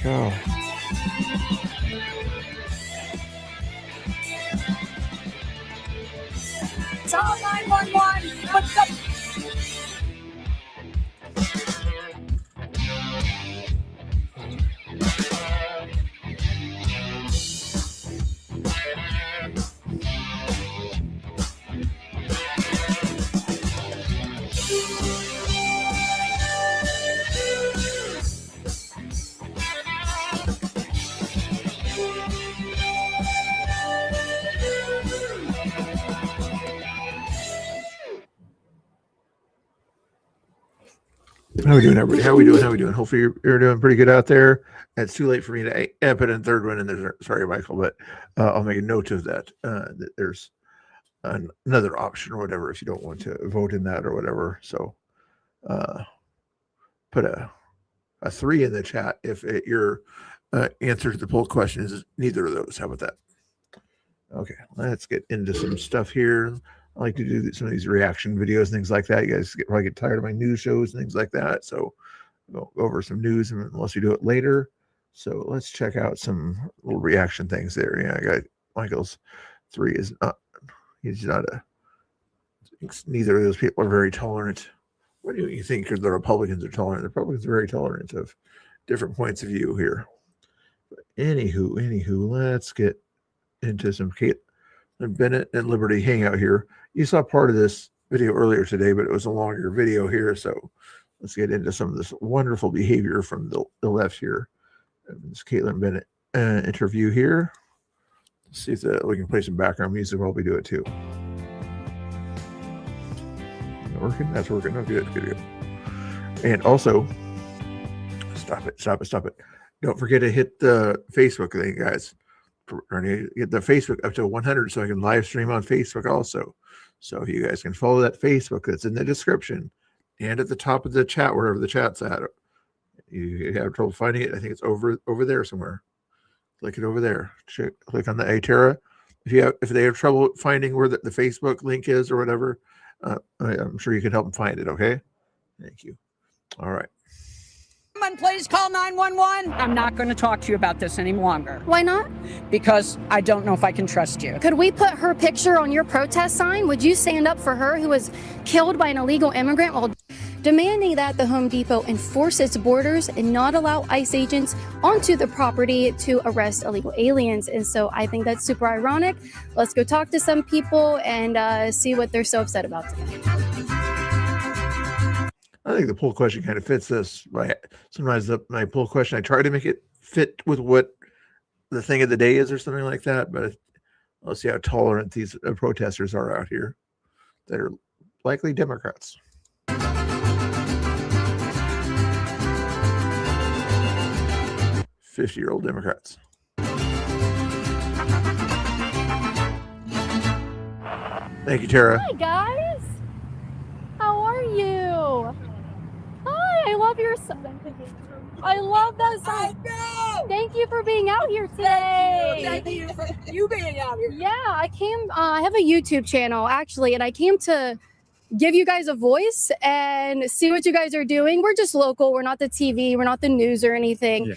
cow. Call 911. What's up? How we doing, everybody? How we doing? Hopefully you're doing pretty good out there. It's too late for me to put in third one in there. Sorry, Michael, but I'll make a note of that. That there's another option or whatever if you don't want to vote in that or whatever. So put a 3 in the chat if your answer to the poll question is neither of those. How about that? Okay, let's get into some stuff here. I like to do some of these reaction videos, things like that. You guys probably get tired of my news shows and things like that. So we'll go over some news unless we do it later. So let's check out some little reaction things there. Yeah, I got Michael's 3 is not, he's not neither of those people are very tolerant. What do you think the Republicans are tolerant? The Republicans are very tolerant of different points of view here. But anywho, let's get into some Caitlin Bennett and Liberty hangout here. You saw part of this video earlier today, but it was a longer video here. So let's get into some of this wonderful behavior from the left here. This Caitlin Bennett interview here. Let's see if we can play some background music while we do it too. Working? That's working. Oh, good. And also, stop it. Don't forget to hit the Facebook thing, guys. Get the Facebook up to 100 so I can live stream on Facebook also. So you guys can follow that Facebook that's in the description and at the top of the chat, wherever the chat's at. You have trouble finding it, I think it's over there somewhere. Click it over there. Click on the Atera. If they have trouble finding where the Facebook link is or whatever, I'm sure you can help them find it. Okay. Thank you. All right. Please call 911. I'm not going to talk to you about this any longer. Why not? Because I don't know if I can trust you. Could we put her picture on your protest sign? Would you stand up for her who was killed by an illegal immigrant while demanding that the Home Depot enforce its borders and not allow ICE agents onto the property to arrest illegal aliens? And so I think that's super ironic. Let's go talk to some people and see what they're so upset about today. I think the poll question kind of fits this. Sometimes my poll question, I try to make it fit with what the thing of the day is or something like that. But let's see how tolerant these protesters are out here. They're likely Democrats. 50-year-old Democrats. Thank you, Tara. Hi, guys. How are you? Hi, I love your son. I love that song. Thank you for being out here today. Thank you for you being out here. Yeah, I came. I have a YouTube channel actually, and I came to give you guys a voice and see what you guys are doing. We're just local. We're not the TV. We're not the news or anything. Yeah.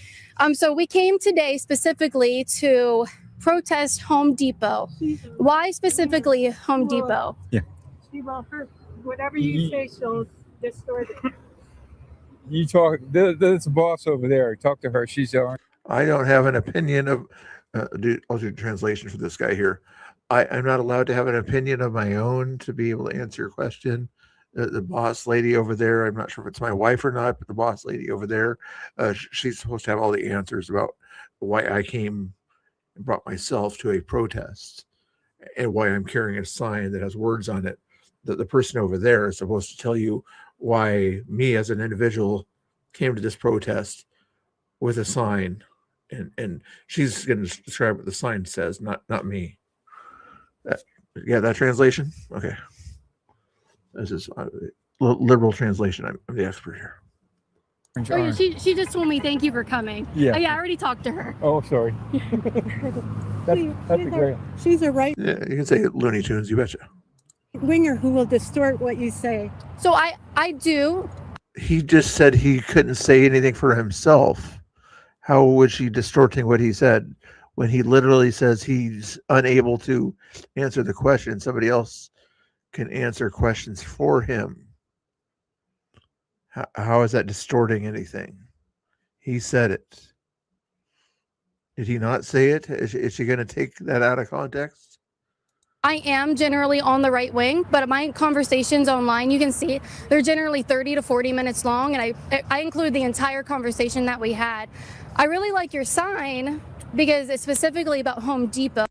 So we came today specifically to protest Home Depot. Why specifically Home Depot? Yeah. She will hurt. Whatever you say, she'll distort it. You talk. There's a boss over there. Talk to her. She's on. I don't have an opinion of. I'll do translation for this guy here. I'm not allowed to have an opinion of my own to be able to answer your question. The boss lady over there, I'm not sure if it's my wife or not, but the boss lady over there, she's supposed to have all the answers about why I came and brought myself to a protest and why I'm carrying a sign that has words on it. That the person over there is supposed to tell you why me as an individual came to this protest with a sign, and she's going to describe what the sign says, not me. That translation. Okay, this is liberal translation. I'm the expert here. Oh, yeah, she just told me thank you for coming. Yeah. Oh, yeah, I already talked to her. Oh, sorry. That'd be great. She's a right Yeah, you can say Looney Tunes. You betcha. winger who will distort what you say. So I do. He just said he couldn't say anything for himself. How was she distorting what he said when he literally says he's unable to answer the question? Somebody else can answer questions for him. How is that distorting anything? He said it. Did he not say it? Is she going to take that out of context? I am generally on the right wing, but my conversations online, you can see they're generally 30 to 40 minutes long, and I include the entire conversation that we had. I really like your sign because it's specifically about Home Depot.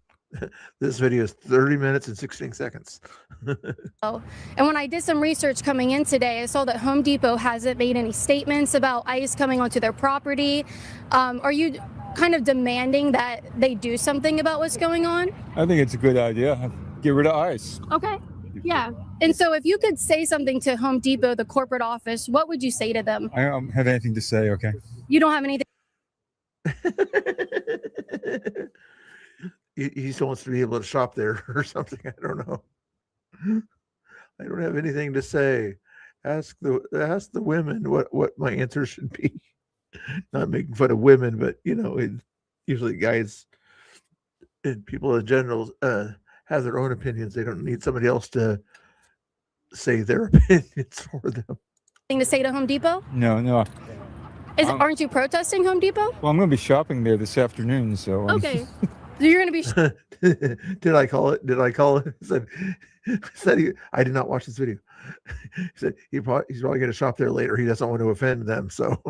This video is 30 minutes and 16 seconds. And when I did some research coming in today, I saw that Home Depot hasn't made any statements about ICE coming onto their property. Are you kind of demanding that they do something about what's going on? I think it's a good idea. Get rid of ICE. Okay. Yeah. And so if you could say something to Home Depot, the corporate office, what would you say to them? I don't have anything to say, okay? You don't have anything. He still wants to be able to shop there or something. I don't know. I don't have anything to say. Ask the women what my answer should be. Not making fun of women, but usually guys and people in general have their own opinions. They don't need somebody else to say their opinions for them. To say to Home Depot? No. Aren't you protesting Home Depot? Well, I'm going to be shopping there this afternoon, so. Okay. So you're going to be. Did I call it? He said I did not watch this video. He said he's probably going to shop there later. He doesn't want to offend them, so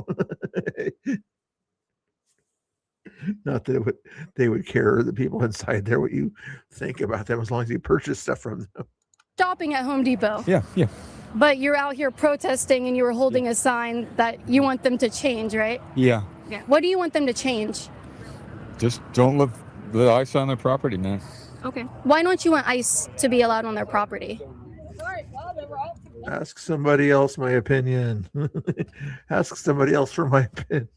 not that they would care, the people inside there, what you think about them, as long as you purchase stuff from them. Shopping at Home Depot. Yeah. But you're out here protesting and you were holding a sign that you want them to change, right? Yeah. What do you want them to change? Just don't let ICE on their property, man. Okay. Why don't you want ICE to be allowed on their property? Ask somebody else my opinion. Ask somebody else for my opinion.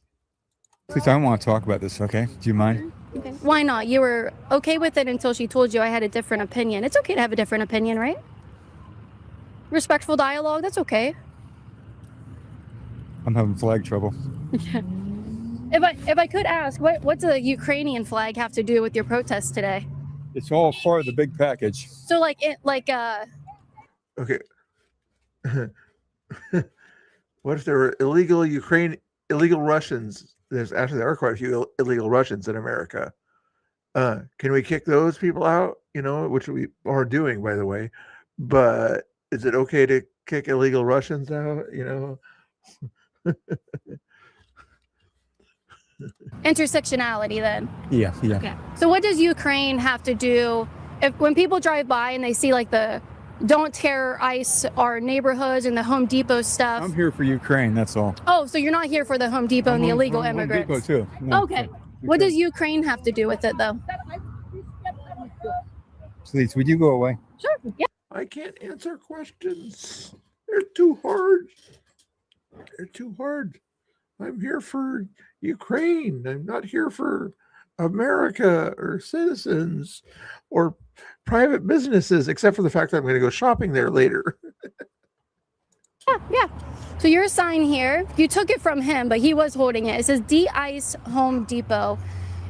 Please, I don't want to talk about this, okay? Do you mind? Okay. Why not? You were okay with it until she told you I had a different opinion. It's okay to have a different opinion, right? Respectful dialogue, that's okay. I'm having flag trouble. If I could ask, what does the Ukrainian flag have to do with your protest today? It's all part of the big package. So Okay. What if there were illegal Russians? There are quite a few illegal Russians in America. Can we kick those people out? Which we are doing, by the way. But is it okay to kick illegal Russians out? intersectionality then. Yeah. Okay. So what does Ukraine have to do when people drive by and they see the don't tear ICE our neighborhoods and the Home Depot stuff? I'm here for Ukraine, that's all. Oh, so you're not here for the Home Depot and the illegal immigrants? Home Depot too. No, okay. What does Ukraine have to do with it though? Please, would you go away? Sure. Yeah. I can't answer questions. They're too hard. I'm here for Ukraine. I'm not here for America or citizens or private businesses, except for the fact that I'm going to go shopping there later. Yeah. So your sign here, you took it from him, but he was holding it. It says de-ice Home Depot.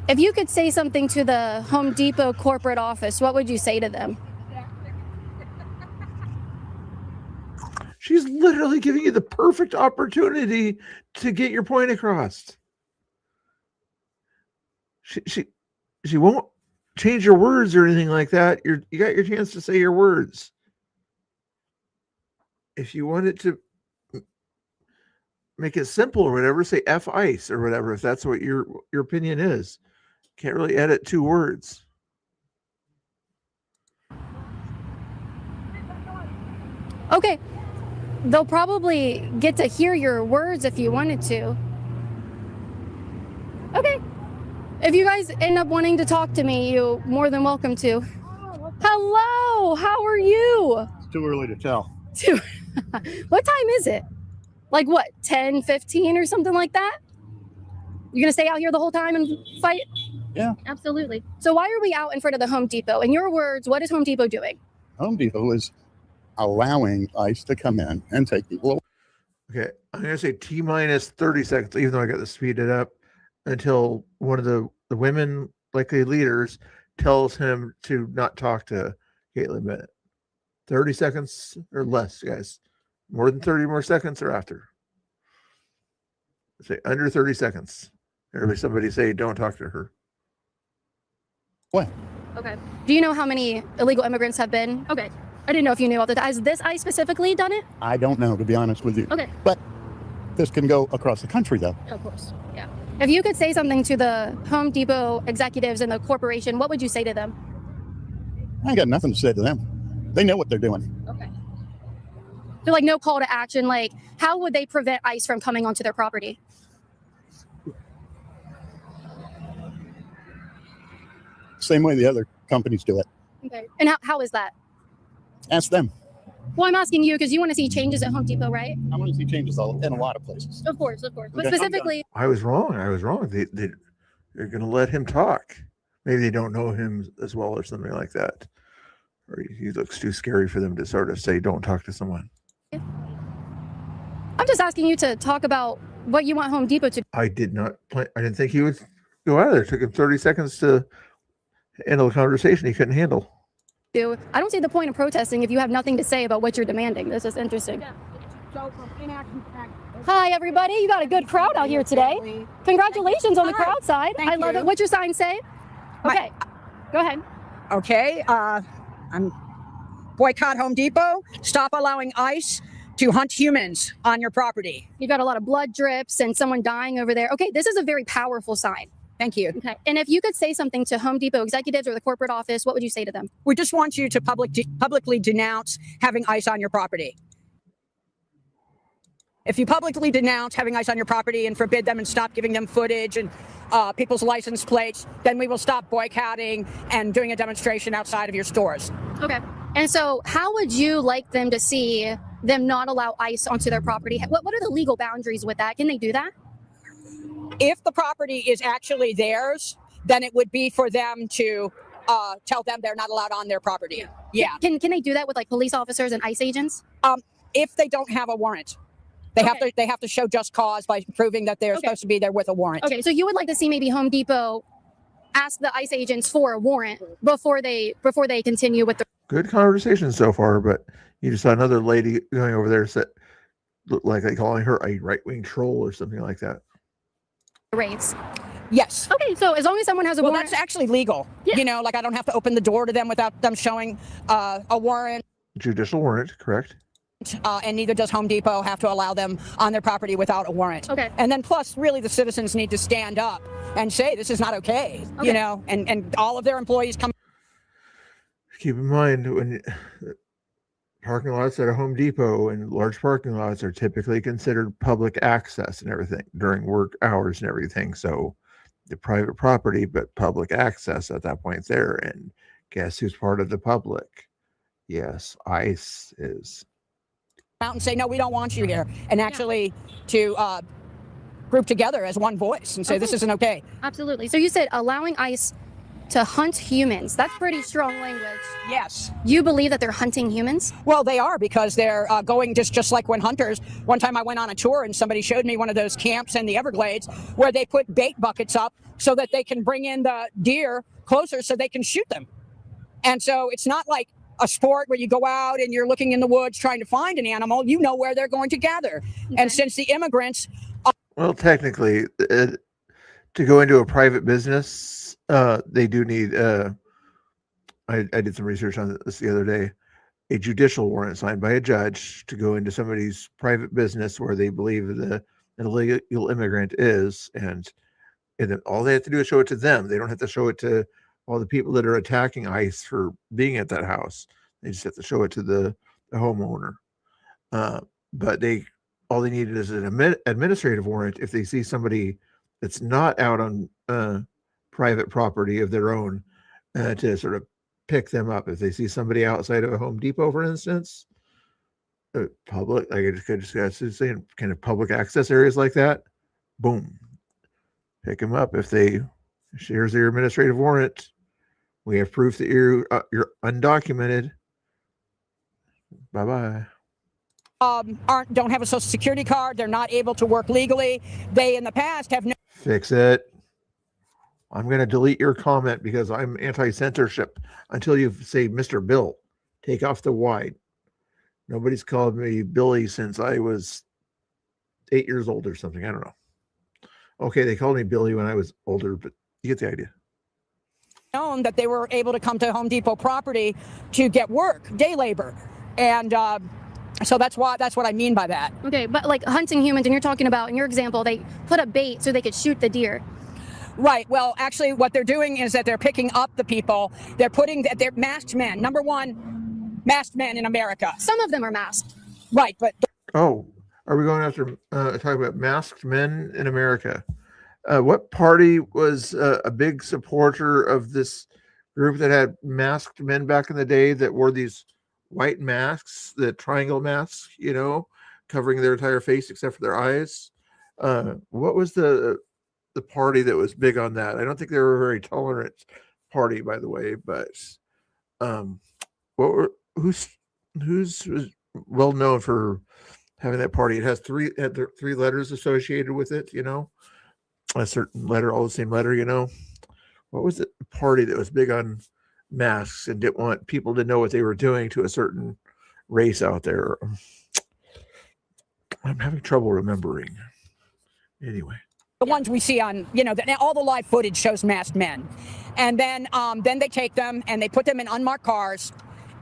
If you could say something to the Home Depot corporate office, what would you say to them? She's literally giving you the perfect opportunity to get your point across. She won't change your words or anything like that. You got your chance to say your words. If you wanted to make it simple or whatever, say F ICE or whatever, if that's what your opinion is. Can't really edit 2 words. Okay. They'll probably get to hear your words if you wanted to. Okay. If you guys end up wanting to talk to me, you're more than welcome to. Hello, how are you? It's too early to tell. What time is it? Like what, 10, 15 or something like that? You're going to stay out here the whole time and fight? Yeah. Absolutely. So why are we out in front of the Home Depot? In your words, what is Home Depot doing? Home Depot is allowing ICE to come in and take people away. Okay, I'm going to say T minus 30 seconds, even though I got to speed it up. until one of the women, likely leaders, tells him to not talk to Caitlin Bennett. 30 seconds or less, guys. More than 30 more seconds or after. Say under 30 seconds. Everybody, somebody say, don't talk to her. What? Okay. Do you know how many illegal immigrants have been? Okay. I didn't know if you knew all that. Has this ICE specifically done it? I don't know, to be honest with you. Okay. But this can go across the country, though. Of course. Yeah. If you could say something to the Home Depot executives and the corporation, what would you say to them? I ain't got nothing to say to them. They know what they're doing. Okay. So like no call to action, like how would they prevent ICE from coming onto their property? Same way the other companies do it. Okay. And how is that? Ask them. Well, I'm asking you because you want to see changes at Home Depot, right? I want to see changes in a lot of places. Of course, of course. But Okay. specifically, I was wrong. They're going to let him talk. Maybe they don't know him as well or something like that. Or he looks too scary for them to sort of say, don't talk to someone. I'm just asking you to talk about what you want Home Depot to I didn't think he would go out of there. It took him 30 seconds to handle a conversation he couldn't handle. do. I don't see the point of protesting if you have nothing to say about what you're demanding. This is interesting. So from inaction to action. Hi, everybody. You got a good crowd out here today. Congratulations on the Hi. crowd side. Thank I love you. it. What's your sign say? Okay, go ahead. Okay, I'm boycott Home Depot. Stop allowing ICE to hunt humans on your property. You got a lot of blood drips and someone dying over there. Okay, this is a very powerful sign. Thank you. Okay, and if you could say something to Home Depot executives or the corporate office, what would you say to them? We just want you to publicly denounce having ICE on your property. If you publicly denounce having ICE on your property and forbid them and stop giving them footage and people's license plates, then we will stop boycotting and doing a demonstration outside of your stores. Okay. And so how would you like them to see them not allow ICE onto their property? What are the legal boundaries with that? Can they do that? If the property is actually theirs, then it would be for them to tell them they're not allowed on their property. Yeah. Can they do that with like police officers and ICE agents? If they don't have a warrant. They have to show just cause by proving that they're supposed to be there with a warrant. Okay, so you would like to see maybe Home Depot ask the ICE agents for a warrant before they continue with the Good conversation so far, but you just saw another lady going over there that looked like they calling her a right-wing troll or something like that. raids. Yes. Okay, so as long as someone has a Well, warrant, that's actually legal. Yeah. You know, like I don't have to open the door to them without them showing a warrant. Judicial warrant, correct? And neither does Home Depot have to allow them on their property without a warrant. Okay. And then plus, really, the citizens need to stand up and say this is not okay. Okay. You know, and all of their employees come. Keep in mind when parking lots at a Home Depot and large parking lots are typically considered public access and everything during work hours and everything. So the private property, but public access at that point there. And guess who's part of the public? Yes, ICE is. out and say, no, we don't want you here, and actually to group together as one voice and say, this isn't okay. absolutely. So you said allowing ICE to hunt humans. That's pretty strong language. Yes. You believe that they're hunting humans? Well, they are, because they're going just like when hunters. One time I went on a tour and somebody showed me one of those camps in the Everglades where they put bait buckets up so that they can bring in the deer closer so they can shoot them. And so it's not like a sport where you go out and you're looking in the woods trying to find an animal. You know where they're going to gather. Okay. And since the immigrants Well, technically, to go into a private business, they do need. I did some research on this the other day. A judicial warrant signed by a judge to go into somebody's private business where they believe an illegal immigrant is, and then all they have to do is show it to them. They don't have to show it to all the people that are attacking ICE for being at that house. They just have to show it to the homeowner. But all they need is an administrative warrant if they see somebody that's not out on private property of their own, to sort of pick them up. If they see somebody outside of a Home Depot, for instance, public, like I just saying, kind of public access areas like that, boom, pick them up. If here's your administrative warrant, we have proof that you're undocumented. Bye bye. don't have a social security card. They're not able to work legally. They in the past have no Fix it. I'm going to delete your comment because I'm anti-censorship until you say, Mr. Bill, take off the wide. Nobody's called me Billy since I was 8 years old or something. I don't know. Okay, they called me Billy when I was older, but you get the idea. Known that they were able to come to Home Depot property to get work, day labor, and so that's what I mean by that. Okay, but like hunting humans, and you're talking about in your example, they put a bait so they could shoot the deer. Right. Well, actually, what they're doing is that they're picking up the people. They're masked men. Number one, masked men in America. Some of them are masked. Right, but Oh, are we going after talking about masked men in America? What party was a big supporter of this group that had masked men back in the day that wore these white masks, the triangle masks, covering their entire face except for their eyes? What was the party that was big on that? I don't think they were a very tolerant party, by the way, but who's was well known for having that party? It has three letters associated with it, a certain letter, all the same letter, What was the party that was big on masks and didn't want people to know what they were doing to a certain race out there? I'm having trouble remembering. Anyway. the ones we see on, all the live footage shows masked men. And then they take them and they put them in unmarked cars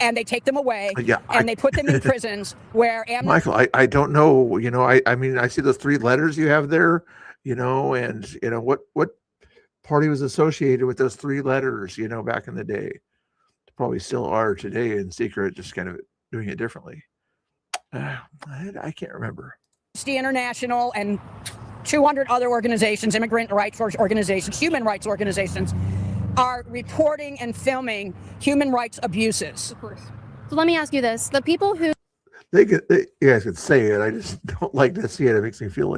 and they take them away and they put them in prisons where Michael, I don't know, I mean, I see those three letters you have there, and what party was associated with those three letters, back in the day. Probably still are today in secret, just kind of doing it differently. I can't remember. Amnesty International and 200 other organizations, immigrant rights organizations, human rights organizations, are reporting and filming human rights abuses. Of course. So let me ask you this: the people who you guys could say it. I just don't like to see it. It makes me feel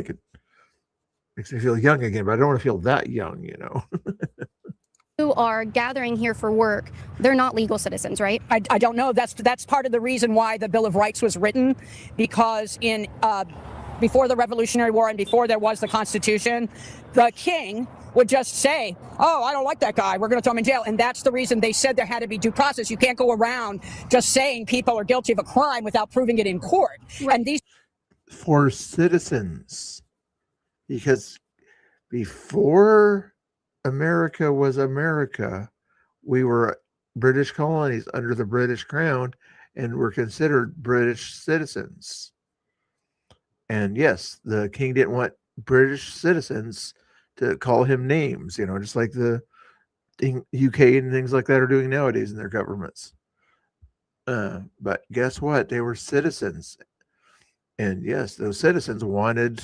young again, but I don't want to feel that young, who are gathering here for work, they're not legal citizens, right? I don't know. That's part of the reason why the Bill of Rights was written, because before the Revolutionary War and before there was the Constitution, the king would just say, oh, I don't like that guy, we're going to throw him in jail. And that's the reason they said there had to be due process. You can't go around just saying people are guilty of a crime without proving it in court. Right. And these for citizens, because before America was America, we were British colonies under the British crown and were considered British citizens. And yes, the king didn't want British citizens to call him names, just like the UK and things like that are doing nowadays in their governments. But guess what? They were citizens. And yes, those citizens wanted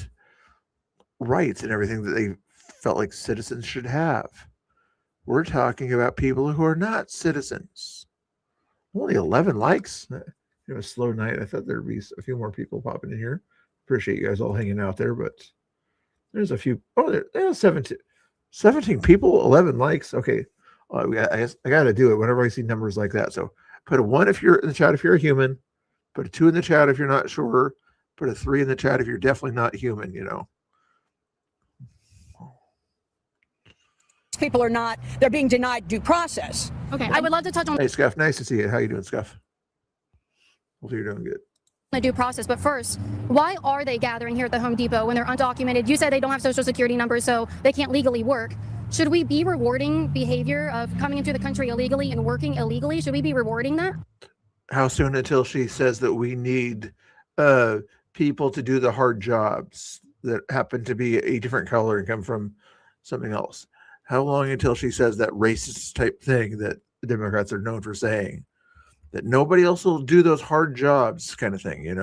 rights and everything that they felt like citizens should have. We're talking about people who are not citizens. Only 11 likes. A slow night. I thought there'd be a few more people popping in here. Appreciate you guys all hanging out there, but there's a few. Oh, there's 17 people, 11 likes. Okay, I got to do it whenever I see numbers like that. So put a 1 if you're in the chat if you're a human. Put a 2 in the chat if you're not sure. Put a 3 in the chat if you're definitely not human. people are not. They're being denied due process. Okay, I would love to touch on Hey, Scuff, nice to see you. How you doing, Scuff? Hopefully you're doing good. the due process, but first, why are they gathering here at the Home Depot when they're undocumented? You said they don't have social security numbers, so they can't legally work. Should we be rewarding behavior of coming into the country illegally and working illegally? Should we be rewarding that? How soon until she says that we need people to do the hard jobs that happen to be a different color and come from something else? How long until she says that racist type thing that the Democrats are known for saying? That nobody else will do those hard jobs kind of thing,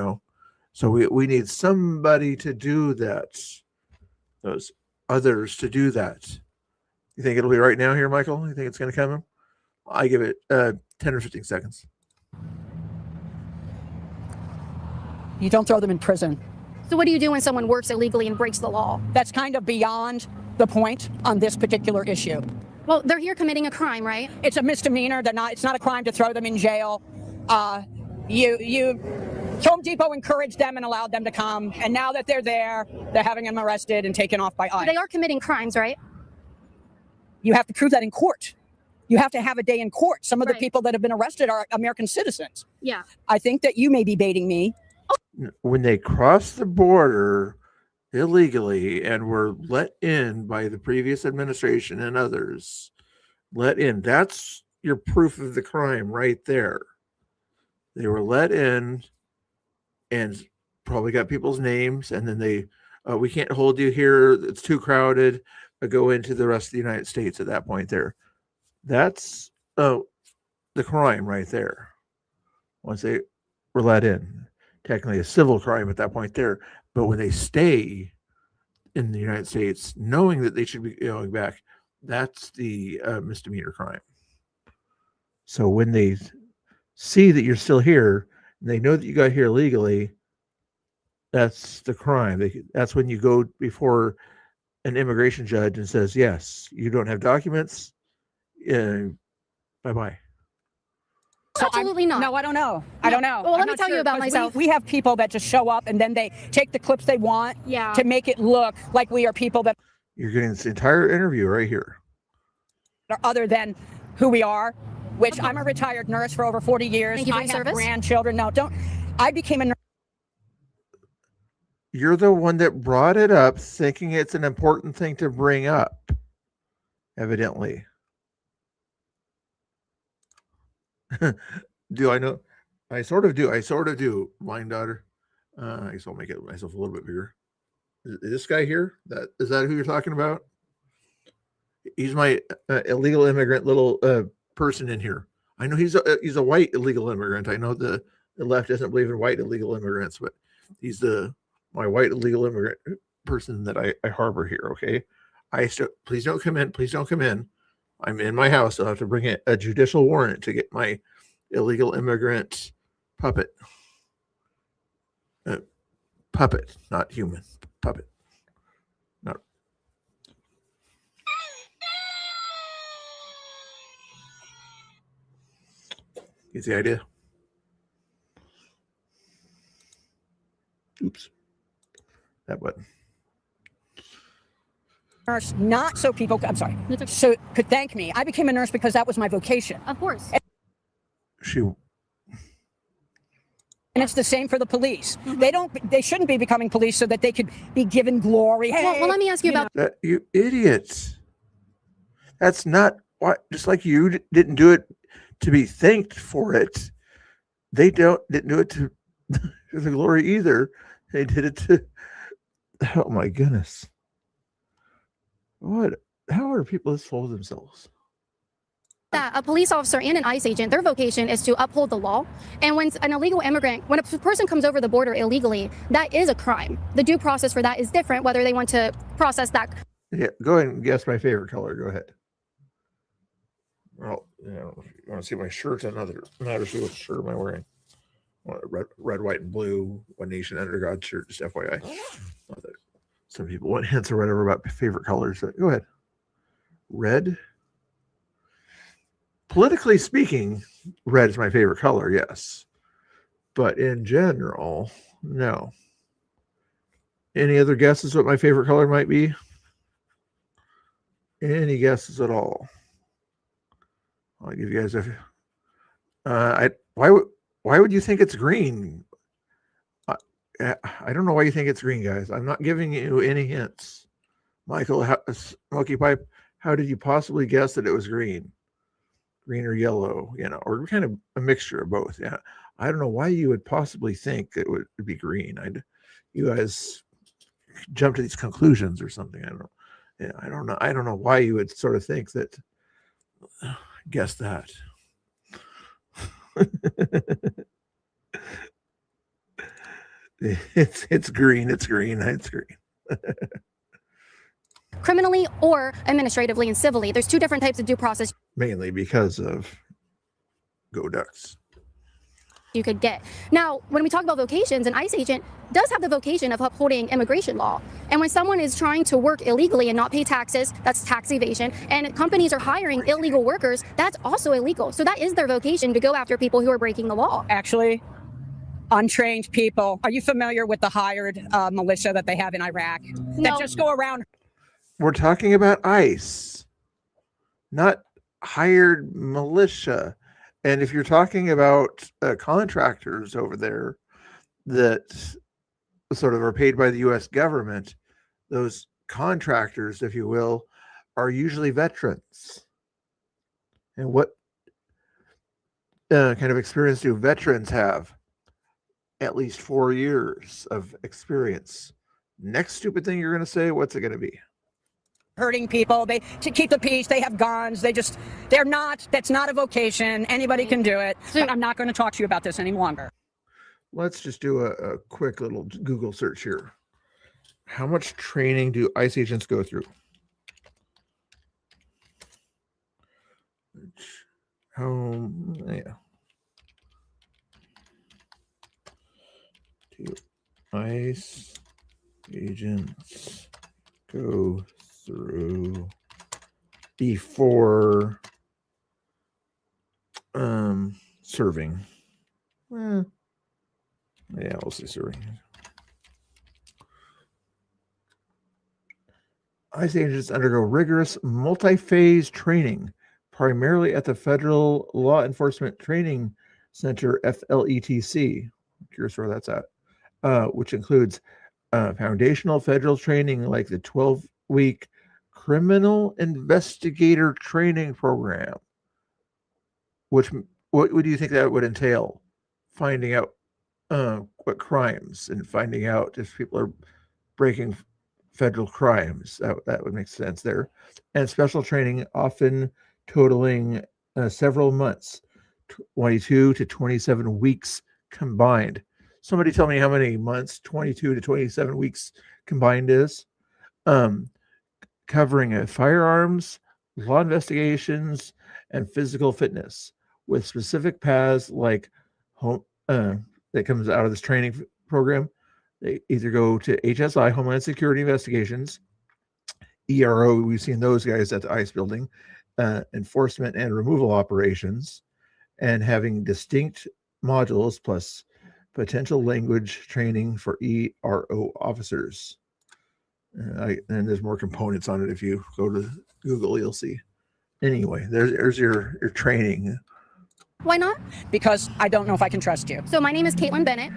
So we need somebody to do that. Those others to do that. You think it'll be right now here, Michael? You think it's going to come? I give it 10 or 15 seconds. You don't throw them in prison. So what do you do when someone works illegally and breaks the law? That's kind of beyond the point on this particular issue. Well, they're here committing a crime, right? It's a misdemeanor. It's not a crime to throw them in jail. Home Depot encouraged them and allowed them to come, and now that they're there, they're having them arrested and taken off by ICE. They are committing crimes, right? You have to prove that in court. You have to have a day in court. Some of the Right. people that have been arrested are American citizens. Yeah. I think that you may be baiting me. When they cross the border illegally and were let in by the previous administration and others, let in, that's your proof of the crime right there. They were let in and probably got people's names, and then they, we can't hold you here. It's too crowded. Go into the rest of the United States at that point there. That's the crime right there. Once they were let in, technically a civil crime at that point there. But when they stay in the United States, knowing that they should be going back, that's the misdemeanor crime. So when they see that you're still here, and they know that you got here legally, that's the crime. That's when you go before an immigration judge and says, yes, you don't have documents. Bye-bye. Absolutely not. No, I don't know. I don't know. Well, let I'm me not tell you sure, about 'cause myself. We have people that just show up and then they take the clips they want Yeah. to make it look like we are people that You're getting this entire interview right here. are other than who we are, which I'm a retired nurse for over 40 years. Thank you for I your have service. grandchildren. No, don't. I became a nurse. You're the one that brought it up, thinking it's an important thing to bring up, evidently. Do I know? I sort of do. Blind daughter. I guess I'll make it myself a little bit bigger. Is this guy here? Is that who you're talking about? He's my illegal immigrant little person in here. I know he's a white illegal immigrant. I know the left doesn't believe in white illegal immigrants, but he's my white illegal immigrant person that I harbor here. Okay, please don't come in. Please don't come in. I'm in my house. I'll have to bring a judicial warrant to get my illegal immigrant puppet. Puppet, not human. Puppet. Not. Get the idea? Oops. That button. Nurse, not so people. I'm sorry. So could thank me. I became a nurse because that was my vocation. Of course. She. And it's the same for the police. They shouldn't be becoming police so that they could be given glory. Hey, Well, let me ask you about That, you idiots. That's not why. Just like you didn't do it to be thanked for it. They didn't do it to the glory either. They did it to. Oh my goodness. What? How are people this full of themselves? that. A police officer and an ICE agent, their vocation is to uphold the law. And when an illegal immigrant, when a person comes over the border illegally, that is a crime. The due process for that is different, whether they want to process that. Yeah, go ahead and guess my favorite color. Go ahead. Well, you want to see my shirt? Another see what shirt am I wearing? Red, white, and blue. One Nation Under God shirt. Just FYI. Not that some people want hints or whatever about favorite colors. So go ahead. Red. Politically speaking, red is my favorite color. Yes, but in general, no. Any other guesses what my favorite color might be? Any guesses at all? I'll give you guys a. Why would you think it's green? I don't know why you think it's green, guys. I'm not giving you any hints. Michael, Smoky Pipe, how did you possibly guess that it was green? Green or yellow, or kind of a mixture of both. Yeah. I don't know why you would possibly think it would be green. You guys jump to these conclusions or something. I don't know. I don't know why you would sort of think that. Guess that. It's green. It's green. It's green. Criminally or administratively and civilly. There's two different types of due process Mainly because of Go Ducks. you could get. Now, when we talk about vocations, an ICE agent does have the vocation of upholding immigration law. And when someone is trying to work illegally and not pay taxes, that's tax evasion. And companies are hiring illegal workers, that's also illegal. So that is their vocation, to go after people who are breaking the law. Actually, untrained people. Are you familiar with the hired militia that they have in Iraq? No. That just go around. We're talking about ICE. not hired militia. And if you're talking about contractors over there that sort of are paid by the U.S. government, those contractors, if you will, are usually veterans. And what kind of experience do veterans have? At least 4 years of experience. Next stupid thing you're going to say, what's it going to be? hurting people. They to keep the peace. They have guns. They're not. That's not a vocation. Anybody can do it. But I'm not going to talk to you about this any longer. Let's just do a quick little Google search here. How much training do ICE agents go through? Yeah. Do ICE agents go through before serving? Yeah, we'll say serving. ICE agents undergo rigorous multi-phase training, primarily at the Federal Law Enforcement Training Center, FLETC. I'm curious where that's at, which includes foundational federal training like the 12-week Criminal Investigator Training Program. What do you think that would entail? Finding out what crimes and finding out if people are breaking federal crimes. That would make sense there. And special training, often totaling several months, 22 to 27 weeks combined. Somebody tell me how many months 22 to 27 weeks combined is. Covering firearms, law investigations, and physical fitness with specific paths like home that comes out of this training program. They either go to HSI, Homeland Security Investigations, ERO, we've seen those guys at the ICE building, enforcement and removal operations, and having distinct modules plus potential language training for ERO officers. And there's more components on it. If you go to Google, you'll see. Anyway, there's your training. Why not? Because I don't know if I can trust you. So my name is Caitlin Bennett.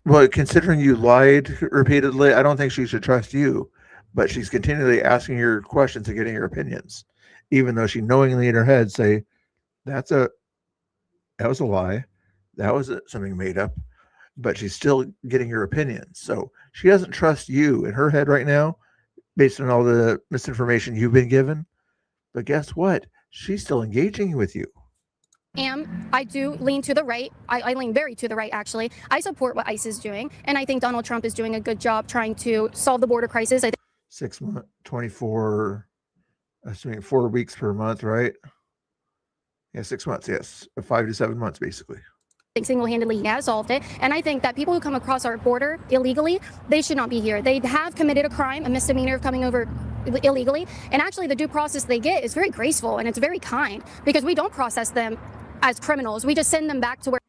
Well, considering you lied repeatedly, I don't think she should trust you. But she's continually asking your questions and getting your opinions, even though she knowingly in her head say, that was a lie. That was something made up. But she's still getting your opinions. So she doesn't trust you in her head right now, based on all the misinformation you've been given. But guess what? She's still engaging with you. I do lean to the right. I lean very to the right, actually. I support what ICE is doing, and I think Donald Trump is doing a good job trying to solve the border crisis. 6 months, 24, assuming 4 weeks per month, right? Yeah, 6 months, yes. 5 to 7 months, basically. I think single-handedly he has solved it, and I think that people who come across our border illegally, they should not be here. They have committed a crime, a misdemeanor of coming over illegally, and actually the due process they get is very graceful and it's very kind because we don't process them as criminals. We just send them back to where.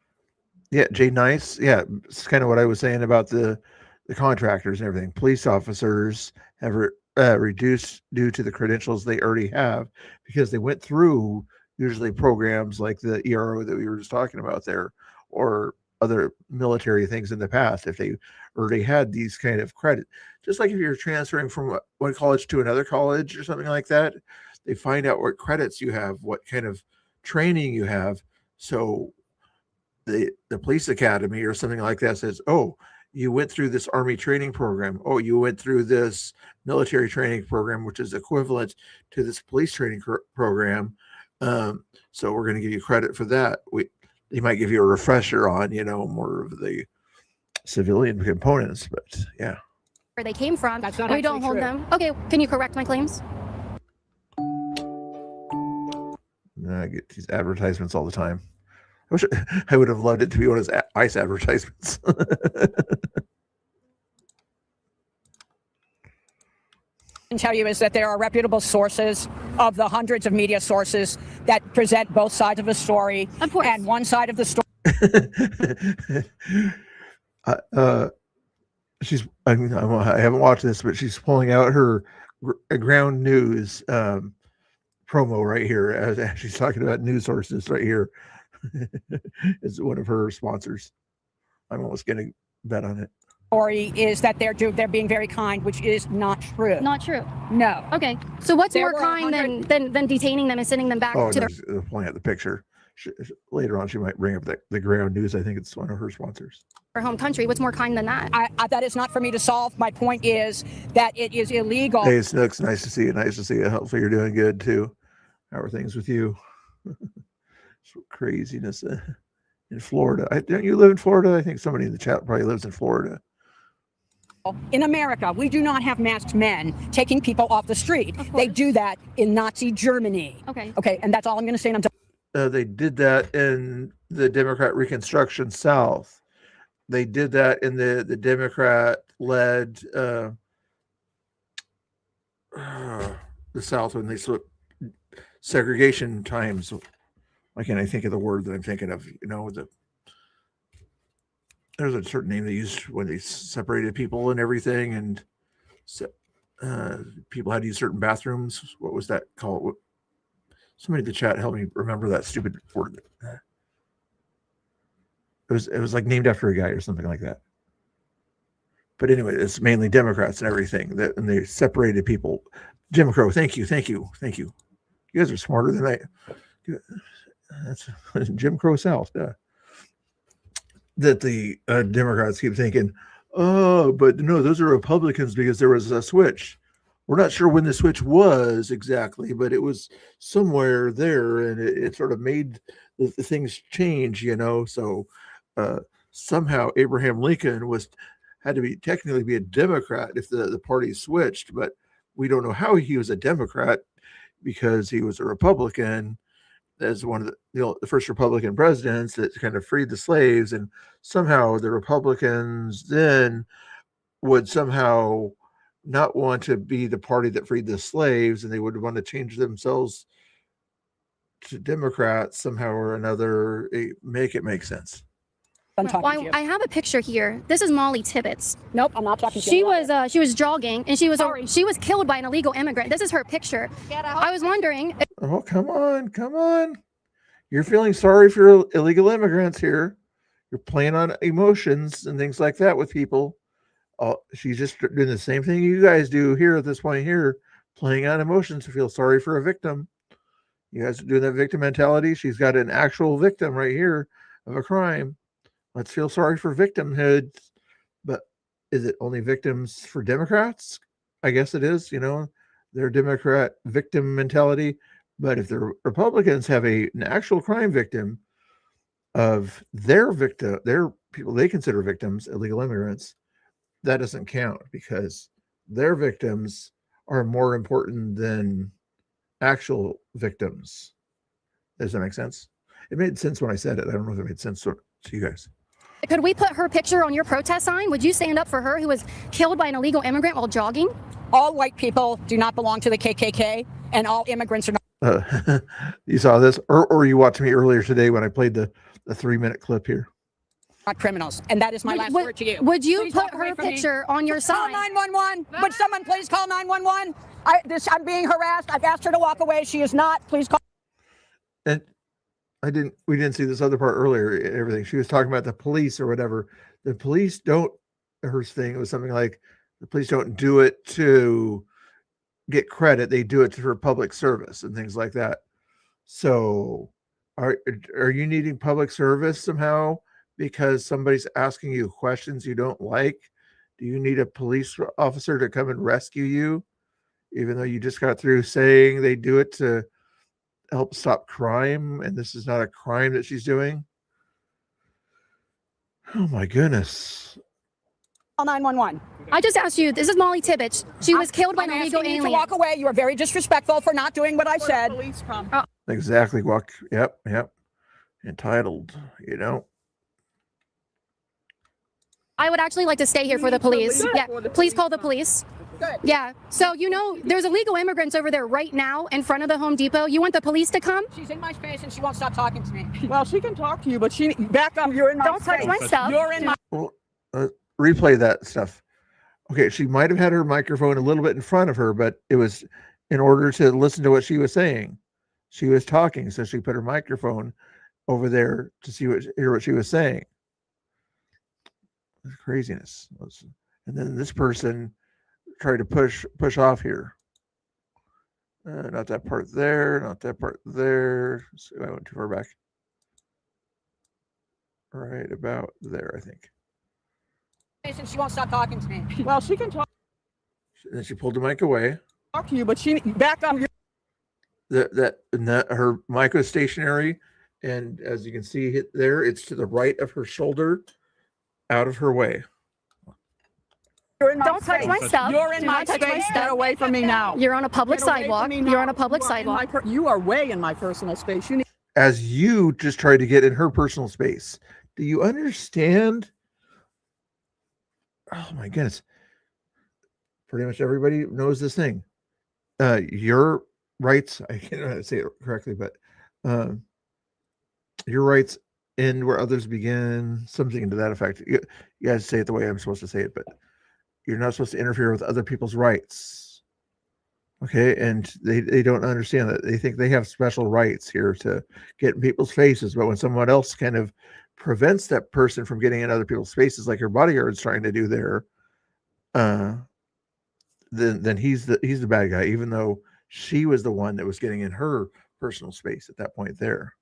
Yeah, Jay Nice. Yeah, it's kind of what I was saying about the contractors and everything. Police officers have reduced due to the credentials they already have because they went through usually programs like the ERO that we were just talking about there, or other military things in the past. If they already had these kind of credit, just like if you're transferring from one college to another college or something like that, they find out what credits you have, what kind of training you have. So the police academy or something like that says, oh, you went through this Army training program. Oh, you went through this military training program, which is equivalent to this police training program. So we're going to give you credit for that. They might give you a refresher on, more of the civilian components, but yeah. Where they came from, That's not we don't actually hold true. them. Okay, can you correct my claims? I get these advertisements all the time. I would have loved it to be one of those ICE advertisements. Can tell you is that there are reputable sources of the hundreds of media sources that present both sides of a story. Of course. And one side of the story. I haven't watched this, but she's pulling out her ground news promo right here as she's talking about news sources right here. Is one of her sponsors. I'm almost going to bet on it. Story is that they're being very kind, which is not true. Not true. No. Okay. So what's There more were kind 100 than detaining them and sending them back Oh, to their pulling out the picture. Later on, she might bring up the ground news. I think it's one of her sponsors. home country? What's more kind than that? That is not for me to solve. My point is that it is illegal. Hey, Snooks, nice to see you. Nice to see you. Hopefully you're doing good too. How are things with you? Craziness in Florida. Don't you live in Florida? I think somebody in the chat probably lives in Florida. In America, we do not have masked men taking people off the street. They do that in Nazi Germany. Okay. And that's all I'm going to say. And They did that in the Democrat Reconstruction South. They did that in the Democrat-led the South when they sort segregation times. Why can't I think of the word that I'm thinking of? You know, there's a certain name they used when they separated people and everything, and people had to use certain bathrooms. What was that called? Somebody in the chat help me remember that stupid word. It was like named after a guy or something like that. But anyway, it's mainly Democrats and everything and they separated people. Jim Crow, thank you. You guys are smarter than I. That's Jim Crow South. Yeah. That the Democrats keep thinking, oh, but no, those are Republicans because there was a switch. We're not sure when the switch was exactly, but it was somewhere there, and it sort of made the things change, you know. So somehow Abraham Lincoln had to be technically be a Democrat if the party switched, but we don't know how he was a Democrat because he was a Republican as one of the first Republican presidents that kind of freed the slaves, and somehow the Republicans then would somehow not want to be the party that freed the slaves, and they would want to change themselves to Democrats somehow or another, make it make sense. Well, I have a picture here. This is Molly Tibbetts. Nope, I'm not talking to She you. was jogging and she was Sorry. she was killed by an illegal immigrant. This is her picture. I was wondering. Oh, come on. You're feeling sorry for illegal immigrants here. You're playing on emotions and things like that with people. She's just doing the same thing you guys do here at this point here, playing on emotions to feel sorry for a victim. You guys are doing that victim mentality. She's got an actual victim right here of a crime. Let's feel sorry for victimhood. But is it only victims for Democrats? I guess it is, you know, their Democrat victim mentality. But if the Republicans have an actual crime victim of their people they consider victims, illegal immigrants, that doesn't count because their victims are more important than actual victims. Does that make sense? It made sense when I said it. I don't know if it made sense to you guys. Could we put her picture on your protest sign? Would you stand up for her who was killed by an illegal immigrant while jogging? All white people do not belong to the KKK, and all immigrants are not. You saw this, or you watched me earlier today when I played the 3-minute clip here. Not criminals, and that is my last word to you. Would you Please put walk away her from me. picture on your Call sign? 911. Would someone please call 911? I'm being harassed. I've asked her to walk away. She is not. Please call. And we didn't see this other part earlier. Everything she was talking about the police or whatever. The police don't. Her thing was something like the police don't do it to get credit. They do it for public service and things like that. So, are you needing public service somehow because somebody's asking you questions you don't like? Do you need a police officer to come and rescue you, even though you just got through saying they do it to help stop crime, and this is not a crime that she's doing? Oh my goodness. Call 911. I just asked you. This is Molly Tibbetts. She was killed by an illegal asking you alien. to walk away. You are very disrespectful for not doing what I said. Exactly. Yep. Entitled, you know. I would actually like to stay here for the police. Yeah, please call the police. Good. Yeah. So, you know, there's illegal immigrants over there right now in front of the Home Depot. You want the police to come? She's in my space and she won't stop talking to me. Well, she can talk to you, but she back up. You're in my Don't touch space. my stuff. You're in my. Well, replay that stuff. Okay, she might have had her microphone a little bit in front of her, but it was in order to listen to what she was saying. She was talking, so she put her microphone over there to hear what she was saying. It's craziness. And then this person tried to push off here. Not that part there, not that part there. So I went too far back. Right about there, I think. And she won't stop talking to me. Well, she can talk And then she pulled the mic away. to you, but she back up. Her mic was stationary, and as you can see there, it's to the right of her shoulder, out of her way. You're in my Don't touch space. my stuff. You're in Do my not touch my space. stuff. Get away from me now. You're on a public Get away from sidewalk. me You're now. on a public You are in sidewalk. you are way in my personal space. You need As you just tried to get in her personal space. Do you understand? Oh my goodness. Pretty much everybody knows this thing. Your rights, I can't know how to say it correctly, but your rights end where others begin, something to that effect. You guys say it the way I'm supposed to say it, but you're not supposed to interfere with other people's rights. Okay, and they don't understand that. They think they have special rights here to get in people's faces, but when someone else kind of prevents that person from getting in other people's faces, like your bodyguard's trying to do there, then he's the bad guy, even though she was the one that was getting in her personal space at that point there.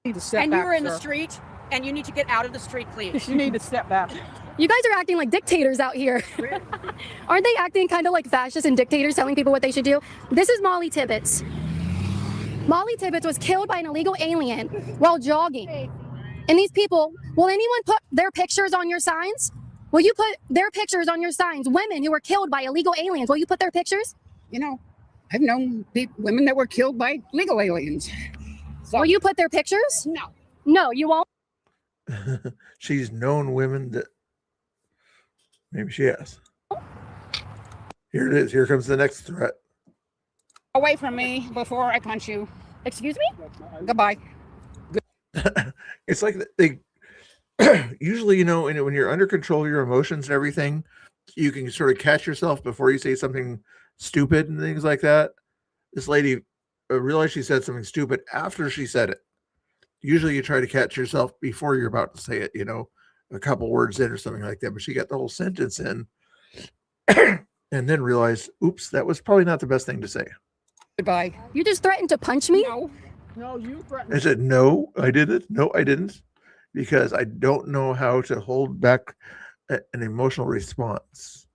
to step And back, you're in the sir. street, and you need to get out of the street, please. You need to step back. You guys are acting like dictators out here. Aren't they acting kind of like fascists and dictators, telling people what they should do? This is Molly Tibbetts. Molly Tibbetts was killed by an illegal alien while jogging. And these people, will anyone put their pictures on your signs? Will you put their pictures on your signs? Women who were killed by illegal aliens, will you put their pictures? You know, I've known women that were killed by legal aliens. So, Will you put their pictures? no. No, you won't. She's known women that maybe she has. Here it is. Here comes the next threat. Away from me before I punch you. Excuse me? Goodbye. It's like they usually, you know, when you're under control of your emotions and everything, you can sort of catch yourself before you say something stupid and things like that. This lady realized she said something stupid after she said it. Usually you try to catch yourself before you're about to say it, you know, a couple words in or something like that. But she got the whole sentence in and then realized, oops, that was probably not the best thing to say. Goodbye. You just threatened to punch me? No. No, you threatened. I said, no, I didn't. No, I didn't. Because I don't know how to hold back an emotional response.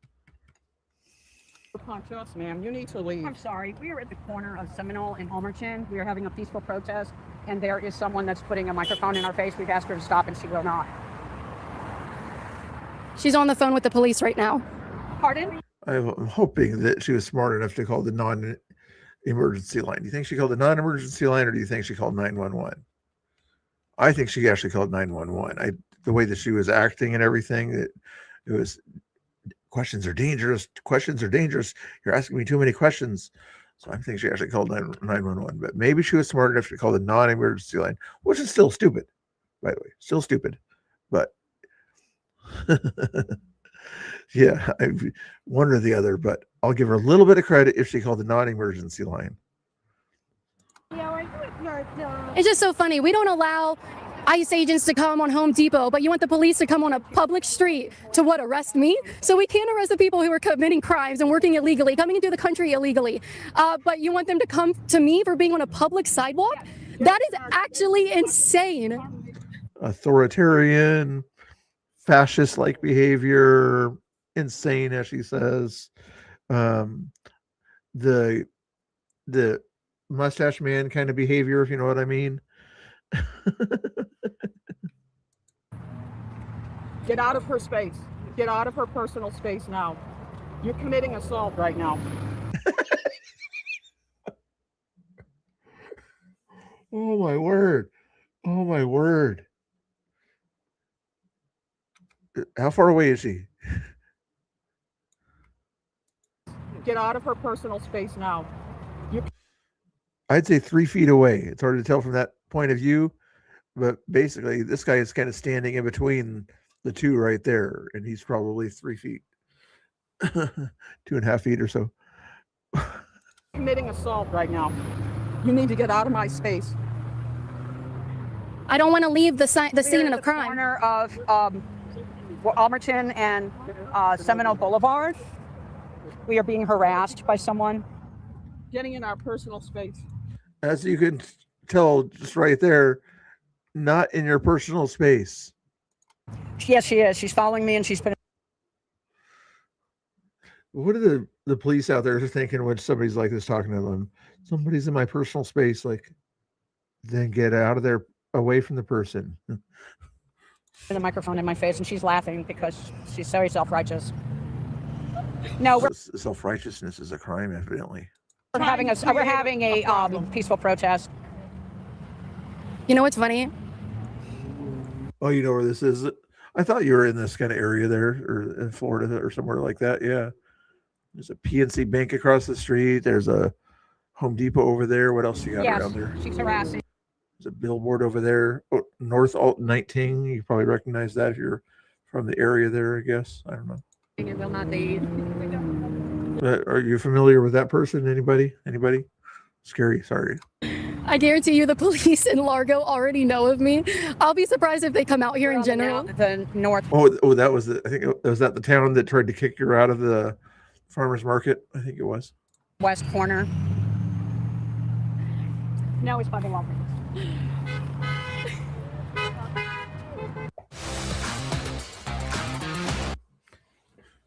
Punch us, ma'am. You need to leave. I'm sorry. We are at the corner of Seminole and Homerton. We are having a peaceful protest, and there is someone that's putting a microphone in our face. We've asked her to stop, and she will not. She's on the phone with the police right now. Pardon? I'm hoping that she was smart enough to call the non-emergency line. Do you think she called the non-emergency line, or do you think she called 911? I think she actually called 911. The way that she was acting and everything, it was questions are dangerous. Questions are dangerous. You're asking me too many questions. So I think she actually called 911. But maybe she was smart enough to call the non-emergency line, which is still stupid, by the way. Still stupid. But yeah, one or the other. But I'll give her a little bit of credit if she called the non-emergency line. It's just so funny. We don't allow ICE agents to come on Home Depot, but you want the police to come on a public street to what, arrest me? So we can't arrest the people who are committing crimes and working illegally, coming into the country illegally. But you want them to come to me for being on a public sidewalk? That is actually insane. Authoritarian, fascist-like behavior, insane, as she says. The mustache man kind of behavior, if you know what I mean. Get out of her space. Get out of her personal space now. You're committing assault right now. Oh my word. Oh my word. How far away is she? Get out of her personal space now. I'd say 3 feet away. It's hard to tell from that point of view, but basically this guy is kind of standing in between the two right there, and he's probably 3 feet, 2.5 feet or so. Committing assault right now. You need to get out of my space. I don't want to leave the scene We're of at the crime. corner of Almerton and Seminole Boulevard. We are being harassed by someone. Getting in our personal space. As you can tell, just right there, not in your personal space. Yes, she is. She's following me, and she's been. What are the police out there thinking when somebody's like this talking to them? Somebody's in my personal space, like, then get out of there, away from the person. The microphone in my face, and she's laughing because she's very self-righteous. No, we're Self-righteousness is a crime, evidently. having a peaceful protest. You know what's funny? Oh, you know where this is? I thought you were in this kind of area there, or in Florida, or somewhere like that. Yeah, there's a PNC Bank across the street. There's a Home Depot over there. What else you got Yes, around there? she's harassing. There's a billboard over there. Oh, North Alt 19. You probably recognize that if you're from the area there, I guess. I don't know. It will not lead. Are you familiar with that person? Anybody? Scary. Sorry. I guarantee you the police in Largo already know of me. I'll be surprised if they come out here in general. The north. Oh, that was I think was that the town that tried to kick you out of the farmers market. I think it was. West corner. No, he's fucking walking.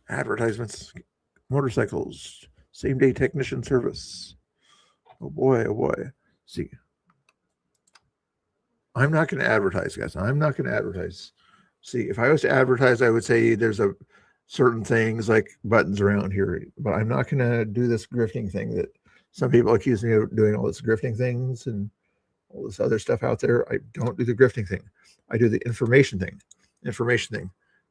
Advertisements, motorcycles, same day technician service. Oh boy, oh boy. See, I'm not going to advertise, guys. I'm not going to advertise. See, if I was to advertise, I would say there's a certain things like buttons around here, but I'm not going to do this grifting thing that some people accuse me of doing, all this grifting things and all this other stuff out there. I don't do the grifting thing. I do the information thing.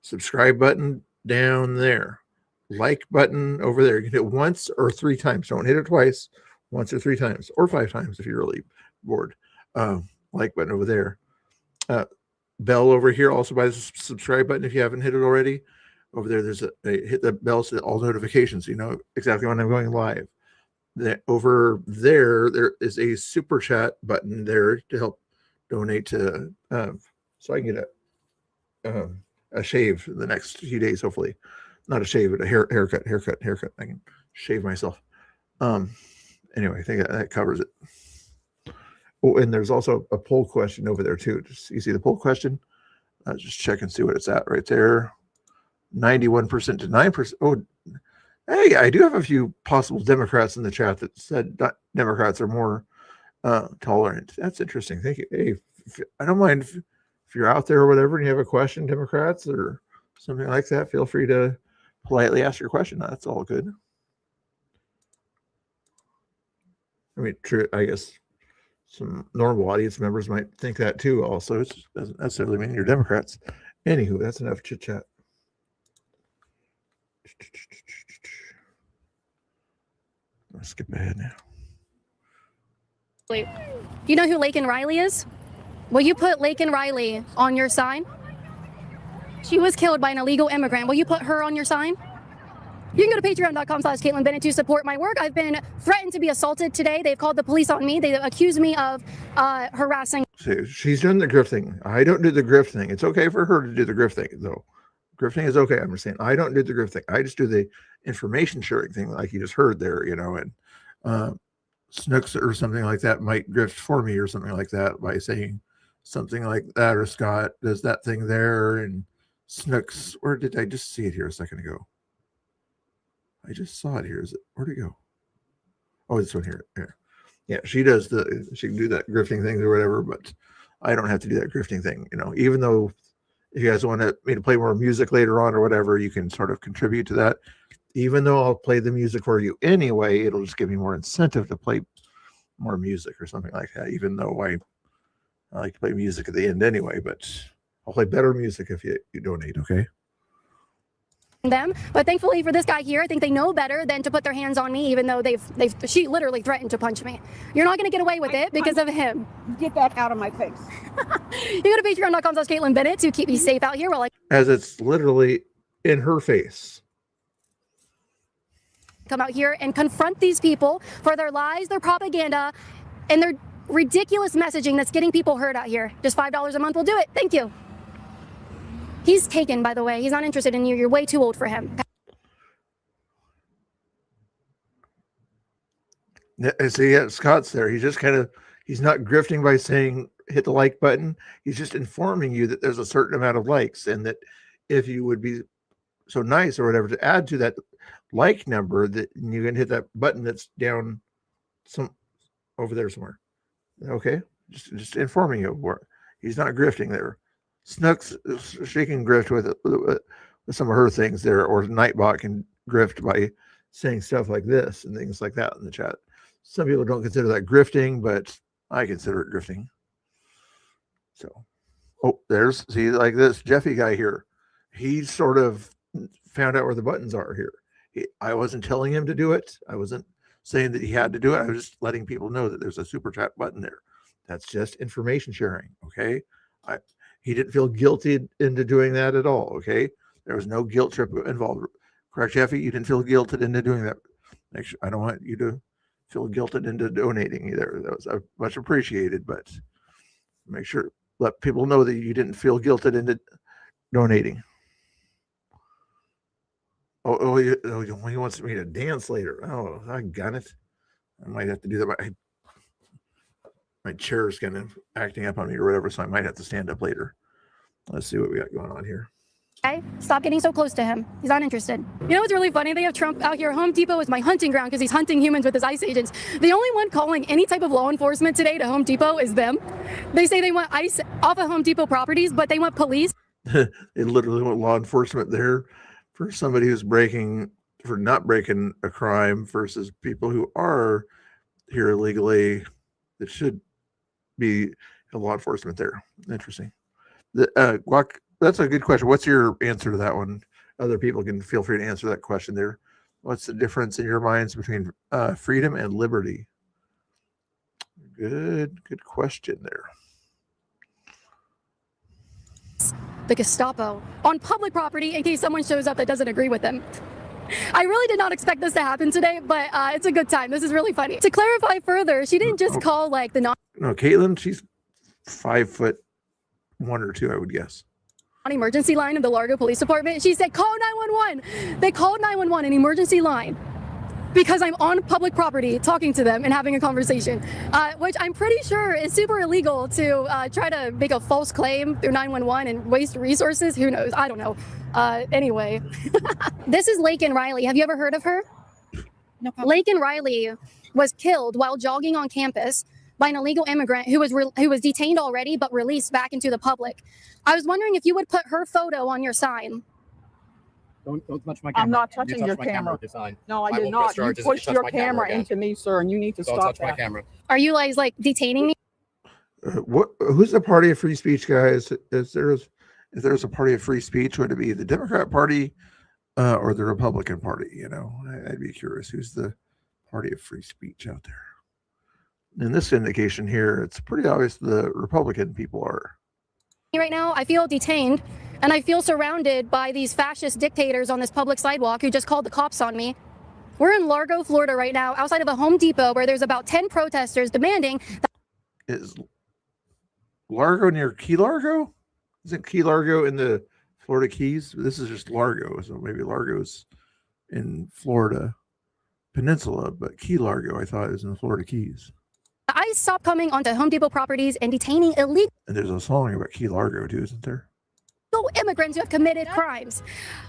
Subscribe button down there. Like button over there. You can hit it once or 3 times. Don't hit it twice. Once or 3 times or 5 times if you're really bored. Like button over there. Bell over here, also by the subscribe button if you haven't hit it already. Over there, there's a hit the bell so that all notifications, you know exactly when I'm going live. Over there is a super chat button there to help donate to so I can get a shave in the next few days, hopefully. Not a shave, but a haircut. I can shave myself. Anyway, I think that covers it. Oh, and there's also a poll question over there too. You see the poll question? Just check and see what it's at right there. 91% to 9%. Oh, hey, I do have a few possible Democrats in the chat that said Democrats are more tolerant. That's interesting. Thank you. Hey, I don't mind if you're out there or whatever and you have a question, Democrats or something like that, feel free to politely ask your question. That's all good. I mean, true, I guess some normal audience members might think that too. Also, it doesn't necessarily mean you're Democrats. Anywho, that's enough chit chat. Let's skip ahead now. Do you know who Laken Riley is? Will you put Laken Riley on your sign? She was killed by an illegal immigrant. Will you put her on your sign? You can go to patreon.com/Caitlin Bennett to support my work. I've been threatened to be assaulted today. They've called the police on me. They accuse me of harassing. See, she's done the grifting. I don't do the grifting. It's okay for her to do the grifting, though. Grifting is okay. I'm just saying I don't do the grifting. I just do the information sharing thing, like you just heard there, you know, and Snooks or something like that might grift for me or something like that by saying something like that, or Scott does that thing there, and Snooks, where did I just see it here a second ago? I just saw it here. Is it, where'd it go? Oh, this one here. Here. Yeah, she does she can do that grifting thing or whatever, but I don't have to do that grifting thing, you know, even though if you guys want me to play more music later on or whatever, you can sort of contribute to that. Even though I'll play the music for you anyway, it'll just give me more incentive to play more music or something like that, even though I like to play music at the end anyway, but I'll play better music if you donate, okay? Them, but thankfully for this guy here, I think they know better than to put their hands on me, even though she literally threatened to punch me. You're not going to get away with it because of him. Get that out of my face. You go to patreon.com/Caitlin Bennett to keep me safe out here while I. As it's literally in her face. come out here and confront these people for their lies, their propaganda, and their ridiculous messaging that's getting people hurt out here. Just $5 a month will do it. Thank you. He's taken, by the way. He's not interested in you. You're way too old for him. See, yeah, Scott's there. He's just he's not grifting by saying hit the like button. He's just informing you that there's a certain amount of likes, and that if you would be so nice or whatever to add to that like number, that you can hit that button that's down some over there somewhere. Okay, just informing you where he's not grifting there. Snook's she can grift with some of her things there, or Nightbot can grift by saying stuff like this and things like that in the chat. Some people don't consider that grifting, but I consider it grifting. So, see, like this Jeffy guy here, he sort of found out where the buttons are here. I wasn't telling him to do it. I wasn't saying that he had to do it. I was just letting people know that there's a super chat button there. That's just information sharing. Okay. He didn't feel guilty into doing that at all. Okay. There was no guilt trip involved. Correct, Jeffy? You didn't feel guilted into doing that. I don't want you to feel guilted into donating either. That was much appreciated, but make sure, let people know that you didn't feel guilted into donating. He wants me to dance later. Oh, I got it. I might have to do that. My chair's kind of acting up on me or whatever, so I might have to stand up later. Let's see what we got going on here. Okay? Stop getting so close to him. He's not interested. You know what's really funny? They have Trump out here. Home Depot is my hunting ground because he's hunting humans with his ICE agents. The only one calling any type of law enforcement today to Home Depot is them. They say they want ICE off of Home Depot properties, but they want police. They literally want law enforcement there for somebody who's not breaking a crime versus people who are here illegally that should be law enforcement there. Interesting. That's a good question. What's your answer to that one? Other people can feel free to answer that question there. What's the difference in your minds between freedom and liberty? Good question there. The Gestapo on public property in case someone shows up that doesn't agree with them. I really did not expect this to happen today, but it's a good time. This is really funny. To clarify further, she didn't just call like the No, Caitlin, she's 5'1" or 2, I would guess. emergency line of the Largo Police Department. She said, call 911. They called 911, an emergency line, because I'm on public property talking to them and having a conversation, which I'm pretty sure is super illegal to try to make a false claim through 911 and waste resources. Who knows? I don't know. Anyway, this is Laken Riley. Have you ever heard of her? No problem. Laken Riley was killed while jogging on campus by an illegal immigrant who was detained already but released back into the public. I was wondering if you would put her photo on your sign. Don't touch my camera. I'm not touching your camera. No, I did not. You pushed your camera into me, sir, and you need to Don't stop touch my that. camera. Are you like detaining me? Who's the party of free speech, guys? If there's a party of free speech, would it be the Democrat Party or the Republican Party? You know, I'd be curious. Who's the party of free speech out there? In this indication here, it's pretty obvious the Republican people are. Right now, I feel detained, and I feel surrounded by these fascist dictators on this public sidewalk who just called the cops on me. We're in Largo, Florida right now, outside of a Home Depot where there's about 10 protesters demanding that. Is Largo near Key Largo? Isn't Key Largo in the Florida Keys? This is just Largo, so maybe Largo's in Florida Peninsula, but Key Largo, I thought, is in the Florida Keys. ICE stop coming onto Home Depot properties and detaining illegal And there's a song about Key Largo too, isn't there? immigrants who have committed crimes.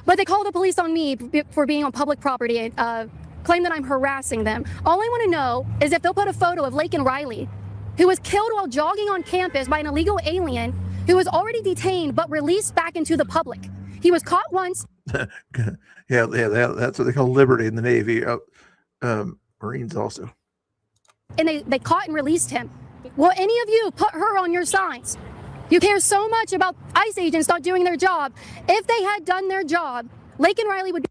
But they call the police on me for being on public property and claim that I'm harassing them. All I want to know is if they'll put a photo of Laken Riley, who was killed while jogging on campus by an illegal alien who was already detained but released back into the public. He was caught once. yeah, that's what they call liberty in the Navy. Marines also. And they caught and released him. Will any of you put her on your signs? You care so much about ICE agents not doing their job. If they had done their job, Laken Riley would be.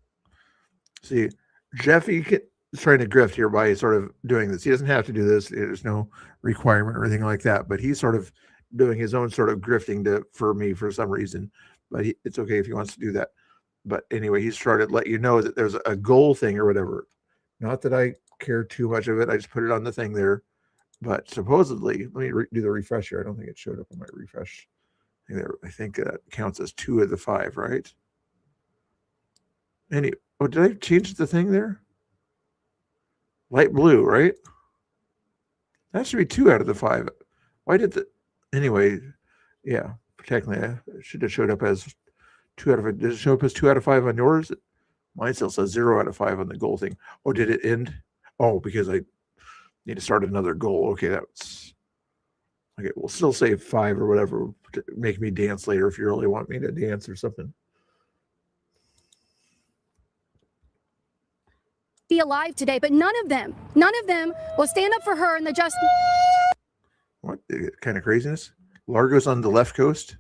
See, Jeffy is trying to grift here by sort of doing this. He doesn't have to do this. There's no requirement or anything like that. But he's sort of doing his own sort of grifting for me for some reason. But it's okay if he wants to do that. But anyway, he's trying to let you know that there's a goal thing or whatever. Not that I care too much of it. I just put it on the thing there. But supposedly, let me do the refresh here. I don't think it showed up on my refresh. I think that counts as 2 of the 5, right? Did I change the thing there? Light blue, right? That should be 2 out of the 5. Why did anyway, yeah, technically it should have showed up as 2 out of 5. Did it show up as 2 out of 5 on yours? Mine still says 0 out of 5 on the goal thing. Oh, did it end? Oh, because I need to start another goal. Okay, that's okay. We'll still say 5 or whatever to make me dance later if you really want me to dance or something. Be alive today, but none of them will stand up for her and the just. What kind of craziness? Largo's on the left coast,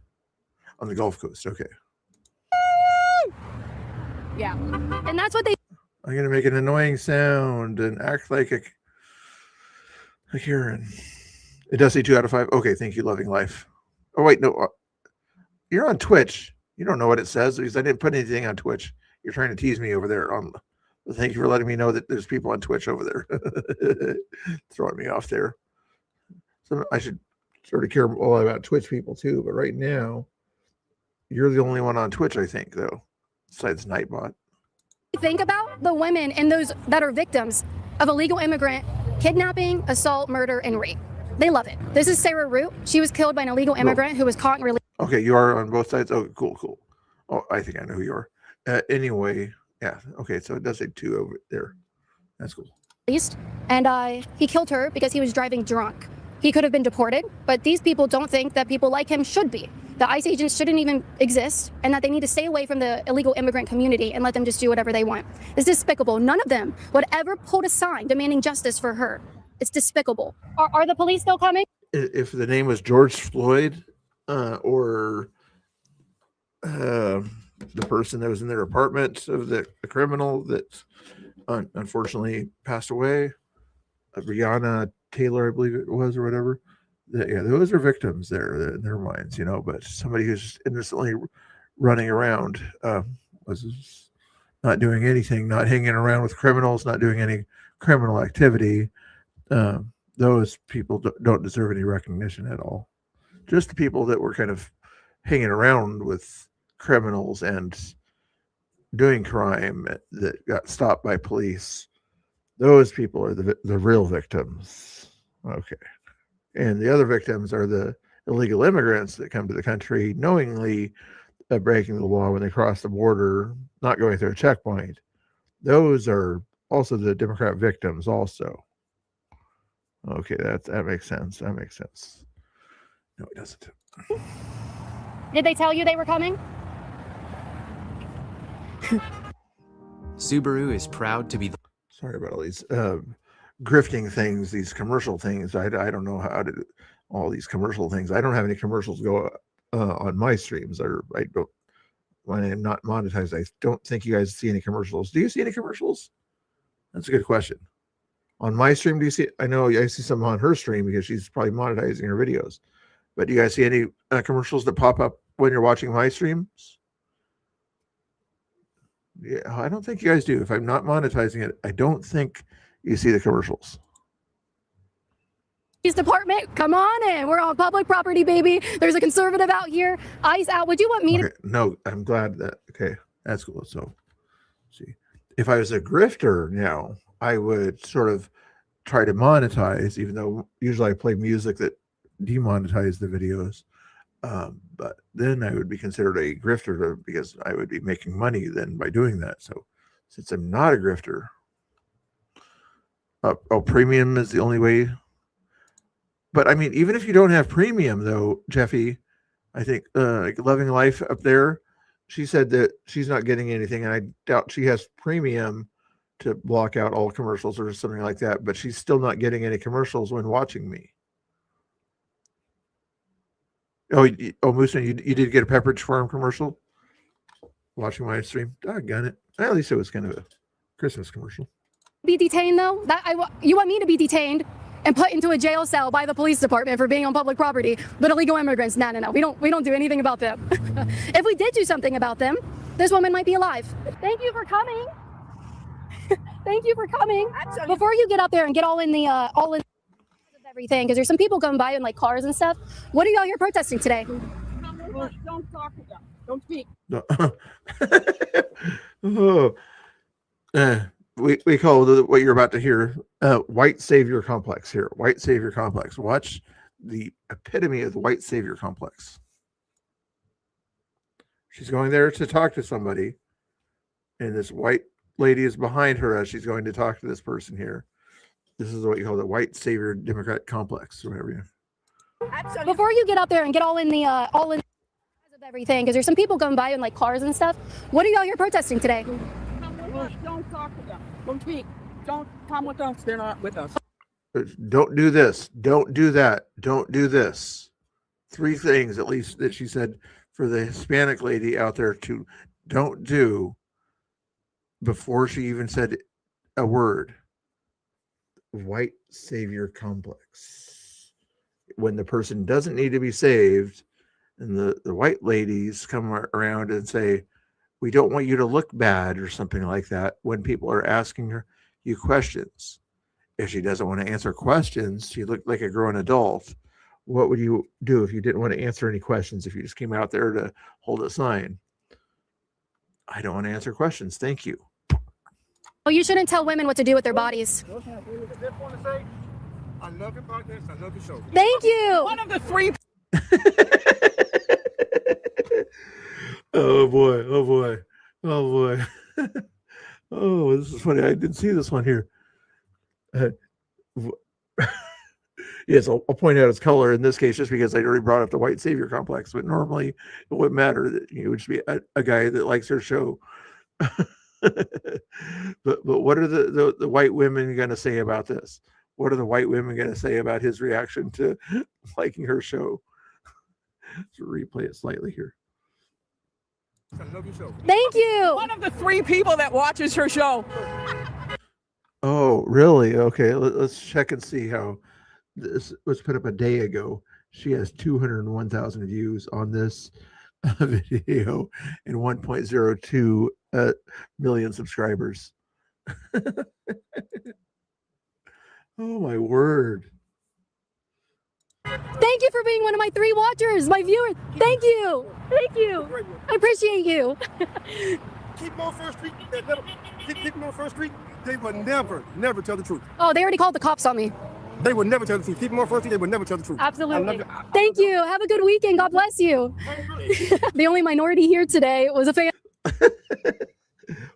on the Gulf Coast. Okay. Yeah, and that's what they. I'm gonna make an annoying sound and act like a Karen. It does say 2 out of 5. Okay, thank you, loving life. Oh wait, no, you're on Twitch. You don't know what it says because I didn't put anything on Twitch. You're trying to tease me over there. Thank you for letting me know that there's people on Twitch over there. Throwing me off there. So I should sort of care a lot about Twitch people too. But right now, you're the only one on Twitch, I think, though, besides Nightbot. Think about the women and those that are victims of illegal immigrant kidnapping, assault, murder, and rape. They love it. This is Sarah Root. She was killed by an illegal immigrant who was caught and released. Okay, you are on both sides. Oh, cool. Oh, I think I know who you are. Anyway, yeah. Okay, so it does say 2 over there. That's cool. And he killed her because he was driving drunk. He could have been deported, but these people don't think that people like him should be. The ICE agents shouldn't even exist, and that they need to stay away from the illegal immigrant community and let them just do whatever they want. It's despicable. None of them would ever hold a sign demanding justice for her. It's despicable. Are the police still coming? If the name was George Floyd or the person that was in their apartment of the criminal that unfortunately passed away, Breonna Taylor, I believe it was, or whatever. Yeah, those are victims there in their minds, but somebody who's just innocently running around was not doing anything, not hanging around with criminals, not doing any criminal activity. Those people don't deserve any recognition at all. Just the people that were kind of hanging around with criminals and doing crime that got stopped by police. Those people are the real victims. Okay. And the other victims are the illegal immigrants that come to the country knowingly breaking the law when they cross the border, not going through a checkpoint. Those are also the Democrat victims also. Okay, that makes sense. That makes sense. No, it doesn't. Did they tell you they were coming? Subaru is proud to be. Sorry about all these grifting things, these commercial things. I don't know how to do all these commercial things. I don't have any commercials go on my streams. I don't. When I'm not monetized, I don't think you guys see any commercials. Do you see any commercials? That's a good question. On my stream, do you see? I know I see some on her stream because she's probably monetizing her videos. But do you guys see any commercials that pop up when you're watching my streams? Yeah, I don't think you guys do. If I'm not monetizing it, I don't think you see the commercials. Police department, come on in. We're on public property, baby. There's a conservative out here. ICE out. Would you want me to? No, I'm glad that. Okay, that's cool. So, see, if I was a grifter now, I would sort of try to monetize, even though usually I play music that demonetize the videos. But then I would be considered a grifter because I would be making money then by doing that. So since I'm not a grifter, premium is the only way. But I mean, even if you don't have premium though, Jeffy, I think like Loving Life up there, she said that she's not getting anything, and I doubt she has premium to block out all commercials or something like that, but she's still not getting any commercials when watching me. Oh, Moosin, you did get a Pepperidge Farm commercial watching my stream? Doggone it. At least it was kind of a Christmas commercial. Be detained though? You want me to be detained and put into a jail cell by the police department for being on public property, but illegal immigrants? No. We don't do anything about them. If we did do something about them, this woman might be alive. Thank you for coming. Thank you for coming. Before you get up there and get all in everything, because there's some people coming by in like cars and stuff. What are y'all here protesting today? Don't talk to them. Don't speak. No. Oh. We call what you're about to hear white savior complex here. White savior complex. Watch the epitome of the white savior complex. She's going there to talk to somebody, and this white lady is behind her as she's going to talk to this person here. This is what you call the white savior Democrat complex, or whatever. Before you get up there and get all in everything, because there's some people coming by in like cars and stuff. What are y'all here protesting today? Don't talk to them. Don't speak. Don't come with us. They're not with us. Don't do this. Don't do that. Don't do this. 3 things, at least, that she said for the Hispanic lady out there to don't do before she even said a word. White savior complex. When the person doesn't need to be saved, and the white ladies come around and say, we don't want you to look bad or something like that when people are asking her you questions. If she doesn't want to answer questions, she looked like a grown adult. What would you do if you didn't want to answer any questions? If you just came out there to hold a sign? I don't want to answer questions. Thank you. Oh, you shouldn't tell women what to do with their bodies. I love your podcast. I love your show. Thank you. One of the 3. Oh boy. Oh boy. Oh boy. Oh, this is funny. I didn't see this one here. Yes, I'll point out its color in this case just because I already brought up the white savior complex, but normally it wouldn't matter. That it would just be a guy that likes her show. but what are the white women going to say about this? What are the white women going to say about his reaction to liking her show? Let's replay it slightly here. I love your show. Thank you. One of the 3 people that watches her show. Oh, really? Okay, let's check and see how this was put up a day ago. She has 201,000 views on this video and 1.02 million subscribers. Oh my word. Thank you for being one of my 3 watchers, my viewers. Thank you. Thank you. I appreciate you. Keep them on First Street. Keep them on First Street. They would never tell the truth. Oh, they already called the cops on me. They would never tell the truth. Keep them on First Street. They would never tell the truth. Absolutely. Thank you. Have a good weekend. God bless you. The only minority here today was a fan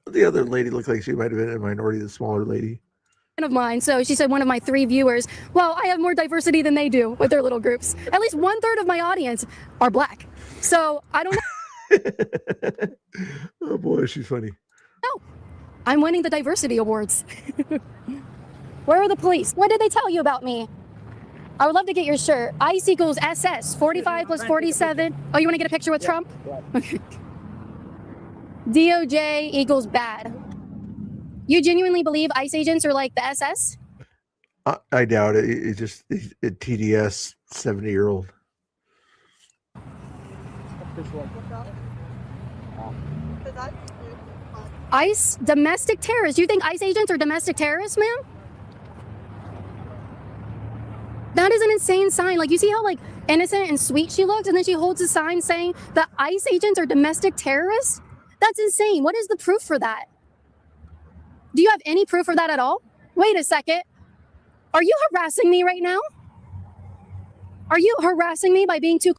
The other lady looked like she might have been a minority, the smaller lady. of mine. So she said one of my 3 viewers. Well, I have more diversity than they do with their little groups. At least 1/3 of my audience are black. So I don't know. Oh boy, she's funny. No, I'm winning the diversity awards. Where are the police? What did they tell you about me? I would love to get your shirt. ICE equals SS, 45 plus 47. Oh, you want to get a picture with Trump? Okay. DOJ equals bad. You genuinely believe ICE agents are like the SS? I doubt it. It's just a TDS 70-year-old. ICE domestic terrorists. You think ICE agents are domestic terrorists, ma'am? That is an insane sign. Like, you see how like innocent and sweet she looks, and then she holds a sign saying that ICE agents are domestic terrorists? That's insane. What is the proof for that? Do you have any proof for that at all? Wait a second. Are you harassing me right now? Are you harassing me by being too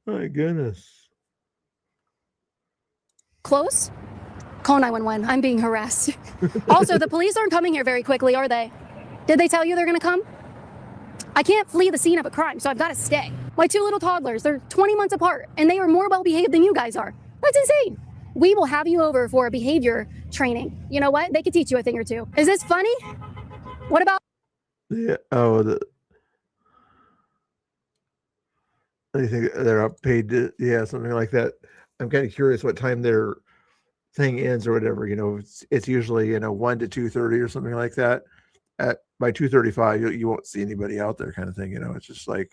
My goodness. close? Call 911. I'm being harassed. Also, the police aren't coming here very quickly, are they? Did they tell you they're going to come? I can't flee the scene of a crime, so I've got to stay. My 2 little toddlers, they're 20 months apart, and they are more well-behaved than you guys are. That's insane. We will have you over for a behavior training. You know what? They could teach you a thing or 2. Is this funny? What about... Yeah. Oh, I think they're up paid to, yeah, something like that. I'm kind of curious what time their thing ends or whatever. You know, it's usually 1 to 2:30 or something like that. By 2:35, you won't see anybody out there, kind of thing. It's just like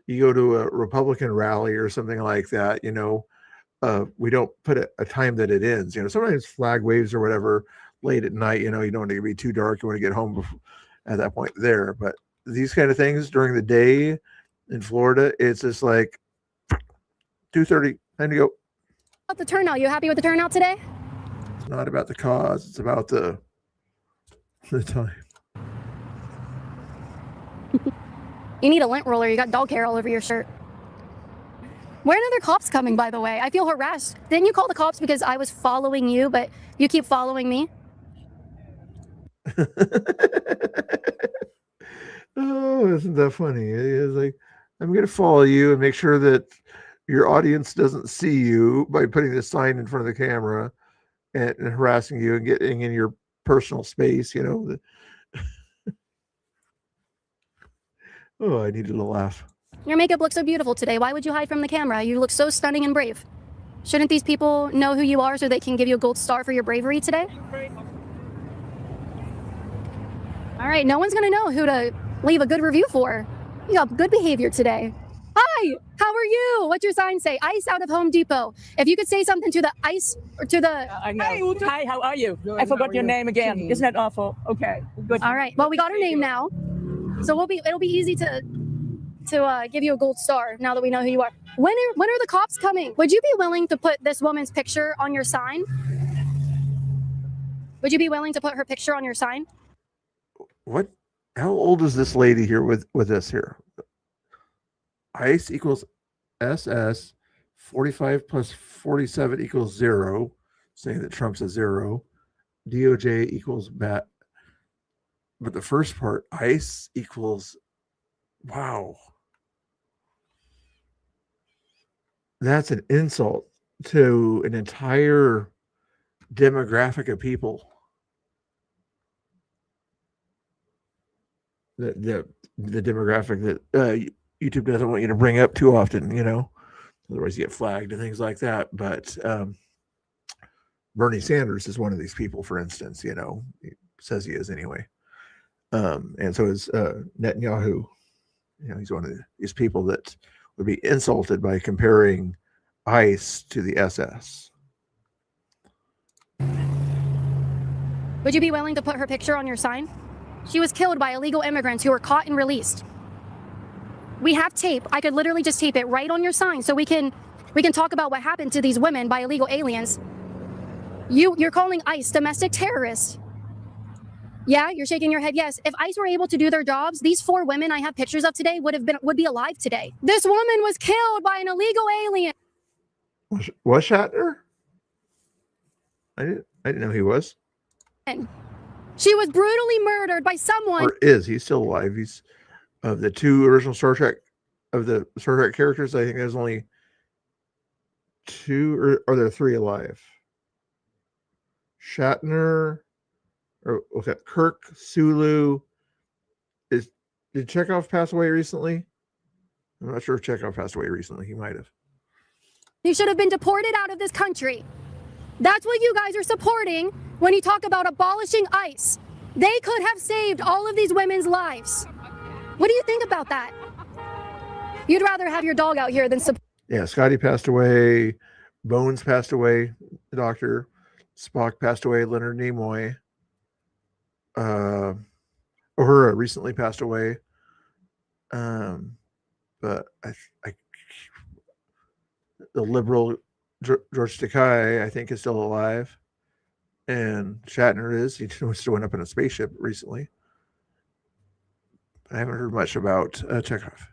you go to a Republican rally or something like that. we don't put a time that it ends. Sometimes flag waves or whatever late at night. You don't want to be too dark. You want to get home at that point there. But these kind of things during the day in Florida, it's just like 2:30, time to go. About the turnout, you happy with the turnout today? It's not about the cause. It's about the time. You need a lint roller. You got dog hair all over your shirt. When are the cops coming, by the way? I feel harassed. Didn't you call the cops because I was following you, but you keep following me? Oh, isn't that funny? It's like, I'm going to follow you and make sure that your audience doesn't see you by putting this sign in front of the camera and harassing you and getting in your personal space, Oh, I needed to laugh. Your makeup looks so beautiful today. Why would you hide from the camera? You look so stunning and brave. Shouldn't these people know who you are so they can give you a gold star for your bravery today? All right, no one's going to know who to leave a good review for. You got good behavior today. Hi, how are you? What's your sign say? Ice out of Home Depot. If you could say something to the ice or to the... Hi, how are you? I forgot your name again. Isn't that awful? Okay, good. All right, well, we got her name now. So it'll be easy to give you a gold star now that we know who you are. When are the cops coming? Would you be willing to put this woman's picture on your sign? Would you be willing to put her picture on your sign? What? How old is this lady here with us here? ICE equals SS. 45 plus 47 equals 0, saying that Trump's a 0. DOJ equals bat. But the first part, ICE equals, wow. That's an insult to an entire demographic of people. The demographic that YouTube doesn't want you to bring up too often, otherwise you get flagged and things like that. But Bernie Sanders is one of these people, for instance, he says he is anyway. And so is Netanyahu. He's one of these people that would be insulted by comparing ICE to the SS. Would you be willing to put her picture on your sign? She was killed by illegal immigrants who were caught and released. We have tape. I could literally just tape it right on your sign so we can talk about what happened to these women by illegal aliens. You're calling ICE domestic terrorists. Yeah, you're shaking your head. Yes. If ICE were able to do their jobs, these 4 women I have pictures of today would be alive today. This woman was killed by an illegal alien. Was Shatner? I didn't know he was. She was brutally murdered by someone. Or is he's still alive? He's of the 2 original Star Trek characters. I think there's only 2, or are there 3 alive? Shatner. Or okay, Kirk, Sulu. Did Chekhov pass away recently? I'm not sure if Chekhov passed away recently. He might have. You should have been deported out of this country. That's what you guys are supporting when you talk about abolishing ICE. They could have saved all of these women's lives. What do you think about that? You'd rather have your dog out here than support. Yeah, Scotty passed away. Bones passed away. The doctor. Spock passed away. Leonard Nimoy. Uhura recently passed away. But I the liberal George Takei, I think, is still alive, and Shatner is. He still went up in a spaceship recently. I haven't heard much about Chekhov.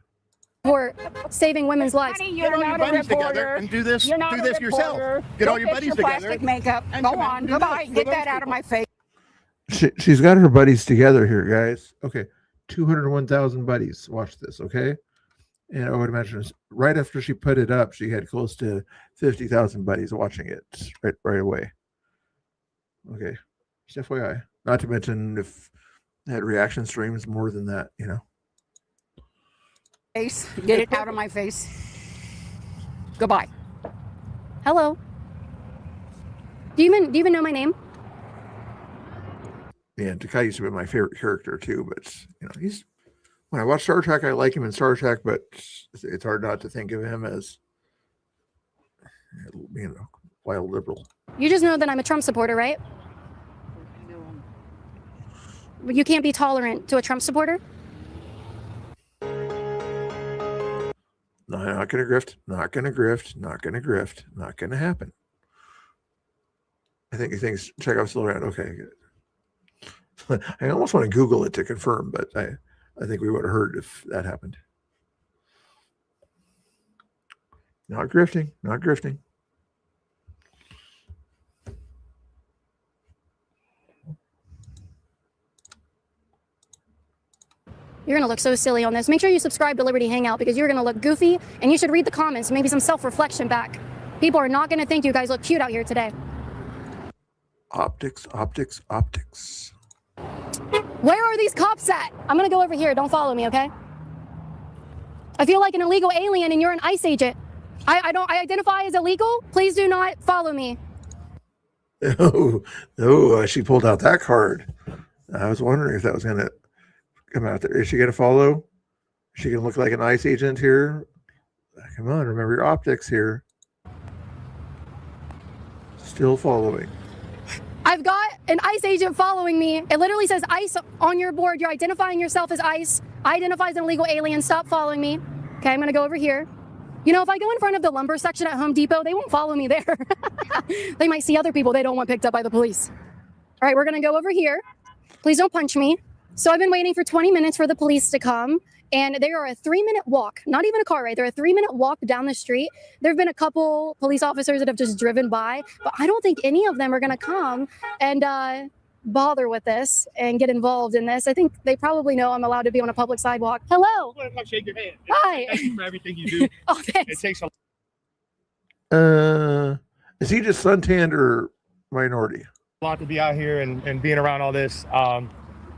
For saving women's lives. Honey, Get you're all your not a buddies together reporter. and do this. You're not Do a this yourself. reporter. Get all Go your fix buddies your together. plastic makeup. and Go come on. and do Goodbye. this Get for that those out of my face. She's got her buddies together here, guys. Okay, 201,000 buddies. Watch this, okay? And I would imagine right after she put it up, she had close to 50,000 buddies watching it right away. Okay, just FYI. Not to mention if it had reaction streams more than that, Face. Get it out of my face. Goodbye. Hello. Do you even know my name? Yeah, and Takai used to be my favorite character too, but he's when I watch Star Trek, I like him in Star Trek, but it's hard not to think of him as Being a wild liberal. You just know that I'm a Trump supporter, right? You can't be tolerant to a Trump supporter? No, not gonna grift. Not gonna grift. Not gonna grift. Not gonna happen. I think he thinks Chekhov's still around. Okay, good. I almost want to Google it to confirm, but I think we would have heard if that happened. Not grifting. Not grifting. You're going to look so silly on this. Make sure you subscribe to Liberty Hangout because you're going to look goofy, and you should read the comments, maybe some self-reflection back. People are not going to think you guys look cute out here today. Optics, optics, optics. Where are these cops at? I'm going to go over here. Don't follow me, okay? I feel like an illegal alien and you're an ICE agent. I identify as illegal. Please do not follow me. Oh, she pulled out that card. I was wondering if that was going to come out there. Is she going to follow? Is she going to look like an ICE agent here? Come on, remember your optics here. Still following. I've got an ICE agent following me. It literally says ICE on your board. You're identifying yourself as ICE. I identify as an illegal alien. Stop following me. Okay, I'm going to go over here. You know, if I go in front of the lumber section at Home Depot, they won't follow me there. They might see other people they don't want picked up by the police. All right, we're going to go over here. Please don't punch me. So I've been waiting for 20 minutes for the police to come, and they are a 3-minute walk, not even a car ride. They're a 3-minute walk down the street. There have been a couple police officers that have just driven by, but I don't think any of them are going to come and bother with this and get involved in this. I think they probably know I'm allowed to be on a public sidewalk. Hello. I want to come shake your hand. Hi. Thank you for everything you do. Oh, thanks. It takes a Is he just suntanned or minority? lot to be out here and being around all this.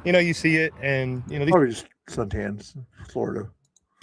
You know, you see it, and you know these Probably just suntanned, Florida.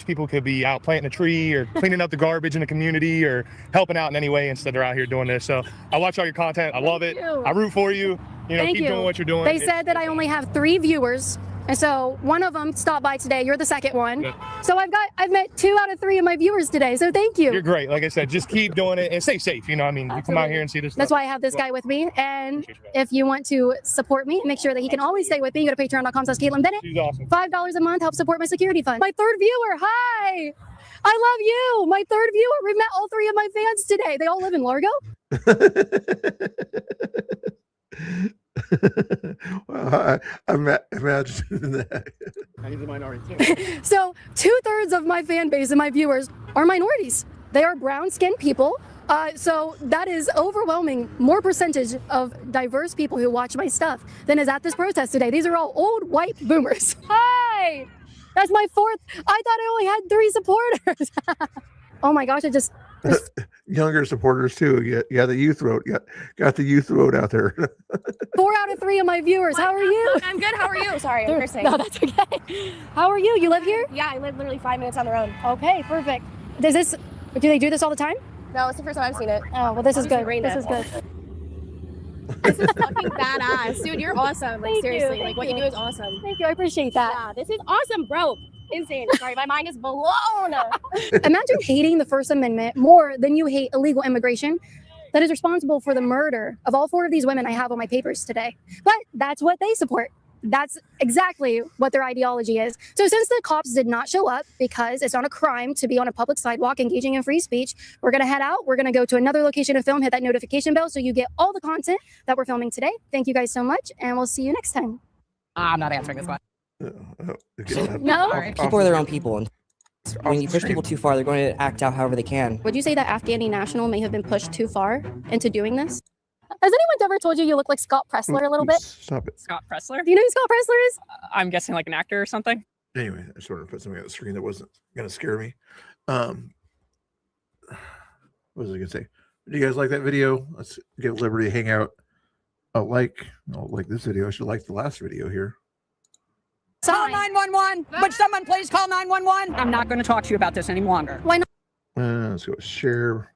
people could be out planting a tree or cleaning up the garbage in the community or helping out in any way instead they're out here doing this. So I watch all your content. I love it. you. I root for you. You know, Thank keep you. doing what you're doing. They said that I only have 3 viewers. And so one of them stopped by today. You're the second one. Good. So I've met 2 out of 3 of my viewers today. So thank you. You're great. Like I said, just keep doing it and stay safe. You know, I mean, you come out here and see this. That's stuff. why I have this guy with me. And Appreciate you, man. if you want to support me, make sure that he can always stay with me. Go to patreon.com/Caitlin Bennett. She's awesome. $5 a month help support my security fund. My 3rd viewer. Hi. I love you. My 3rd viewer. We met all 3 of my fans today. They all live in Largo. Well, I imagine that. He's a minority too. So 2/3 of my fan base and my viewers are minorities. They are brown-skinned people. So that is overwhelming, more percentage of diverse people who watch my stuff than is at this protest today. These are all old white boomers. Hi, that's my 4th. I thought I only had 3 supporters. Oh my gosh, I just Younger supporters too. Yeah, the youth vote. Got the youth vote out there. 4 out of 3 of my viewers. How are you? I'm good. How are you? Sorry, I'm Dude, cursing. no, that's okay. How are you? You live here? Yeah, I live literally 5 minutes on the road. Okay, perfect. Do they do this all the time? No, it's the first time I've seen it. Oh, well, this is Obviously good. rained This it. is good. This is fucking badass. Dude, you're awesome. Like, Thank you, seriously. thank Like, what you you. do is awesome. Thank you. I appreciate that. Yeah, this is awesome, bro. Insane. Sorry, my mind is blown. Imagine hating the First Amendment more than you hate illegal immigration that is responsible for the murder of all 4 of these women I have on my papers today. But that's what they support. That's exactly what their ideology is. So since the cops did not show up because it's not a crime to be on a public sidewalk engaging in free speech, we're going to head out. We're going to go to another location to film, hit that notification bell so you get all the content that we're filming today. Thank you guys so much, and we'll see you next time. I'm not answering this one. No? People are their own people, and when you push people too far, they're going to act out however they can. Would you say that Afghani National may have been pushed too far into doing this? Has anyone ever told you you look like Scott Pressler a little bit? Stop it. Scott Pressler? Do you know who Scott Pressler is? I'm guessing like an actor or something. Anyway, I sort of put something on the screen that wasn't going to scare me. What was I going to say? Do you guys like that video? Let's give Liberty Hangout a like. I'll like this video. I should like the last video here. Call 911. Would someone please call 911? I'm not going to talk to you about this any longer. Why not? Let's go share,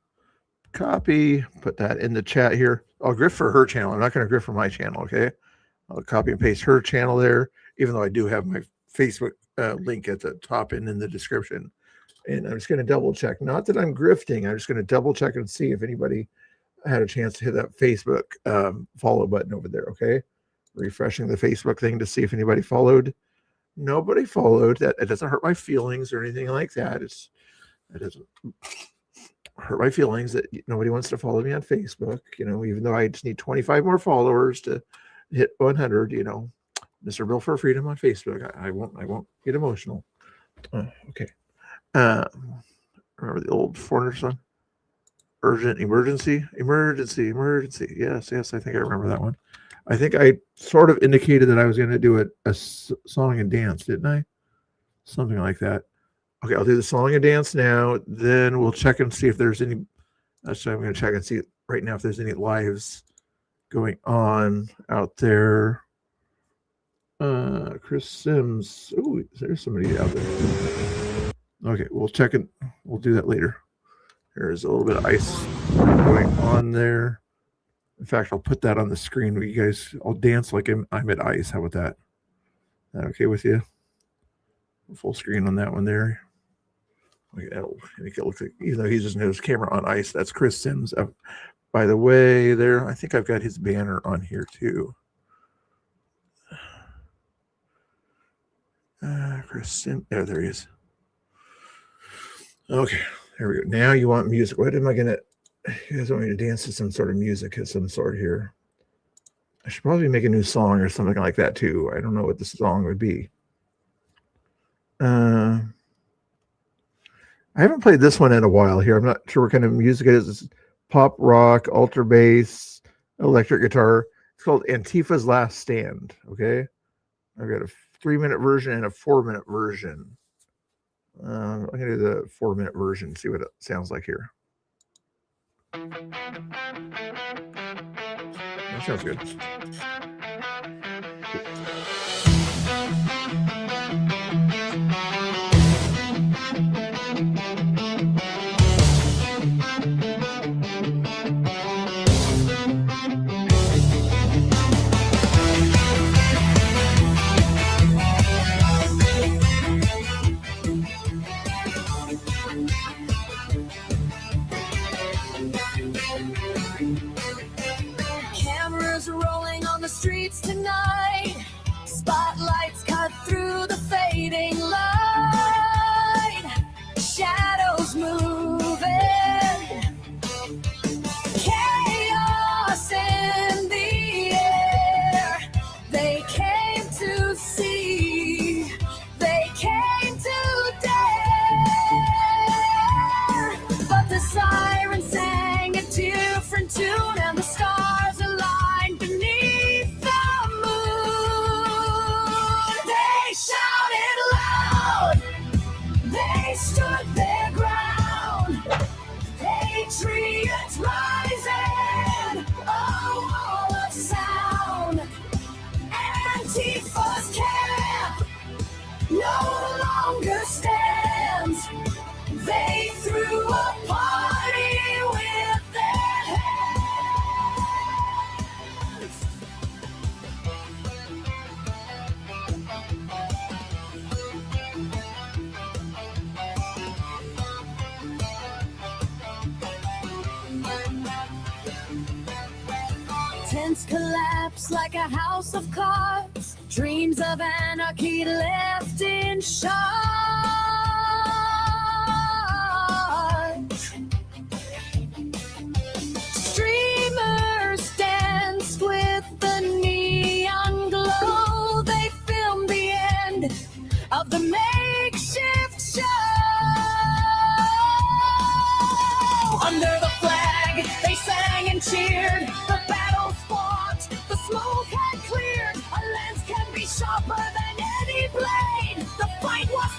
copy, put that in the chat here. I'll grift for her channel. I'm not going to grift for my channel, okay? I'll copy and paste her channel there, even though I do have my Facebook link at the top and in the description. And I'm just going to double check. Not that I'm grifting. I'm just going to double check and see if anybody had a chance to hit that Facebook follow button over there. Okay. Refreshing the Facebook thing to see if anybody followed. Nobody followed. That it doesn't hurt my feelings or anything like that. It doesn't hurt my feelings that nobody wants to follow me on Facebook. Even though I just need 25 more followers to hit 100. Mr. Bill for Freedom on Facebook. I won't get emotional. Okay. Remember the old Foreigner song? Urgent, emergency. Yes. I think I remember that one. I think I sort of indicated that I was going to do a song and dance, didn't I? Something like that. Okay, I'll do the song and dance now. Then we'll check and see if there's any. Actually, I'm going to check and see right now if there's any lives going on out there. Chris Sims. Oh, there's somebody out there. Okay, we'll check it. We'll do that later. There's a little bit of ice going on there. In fact, I'll put that on the screen. You guys, I'll dance like I'm at ice. How about that? Is that okay with you? Full screen on that one there. Okay, that'll make it look like, even though he doesn't have his camera on ice, that's Chris Sims. By the way, there, I think I've got his banner on here too. Chris Sims. Oh, there he is. Okay, there we go. Now you want music. What am I going to... You guys want me to dance to some sort of music of some sort here? I should probably make a new song or something like that too. I don't know what the song would be. I haven't played this one in a while here. I'm not sure what kind of music it is. It's pop rock, alter bass, electric guitar. It's called Antifa's Last Stand. Okay. I've got a 3-minute version and a 4-minute version. I'm going to do the 4-minute version, see what it sounds like here. That sounds good. Cameras rolling on the streets tonight. Spotlights cut through the fading light. Shadows moving. Chaos in the air. They came to see. They came to dare. But the siren sang a different tune and the stars aligned beneath the moon. They shouted loud. They stood their ground. Patriots rising. A wall of sound. Antifa's camp no longer stands. They threw a party with their hands. Tents collapse like a house of cards. Dreams of anarchy left in shards. Streamers danced with the neon glow. They filmed the end of the makeshift show. Under the flag, they sang and cheered. The battles fought, the smoke had cleared. A lens can be sharper than any blade. The fight was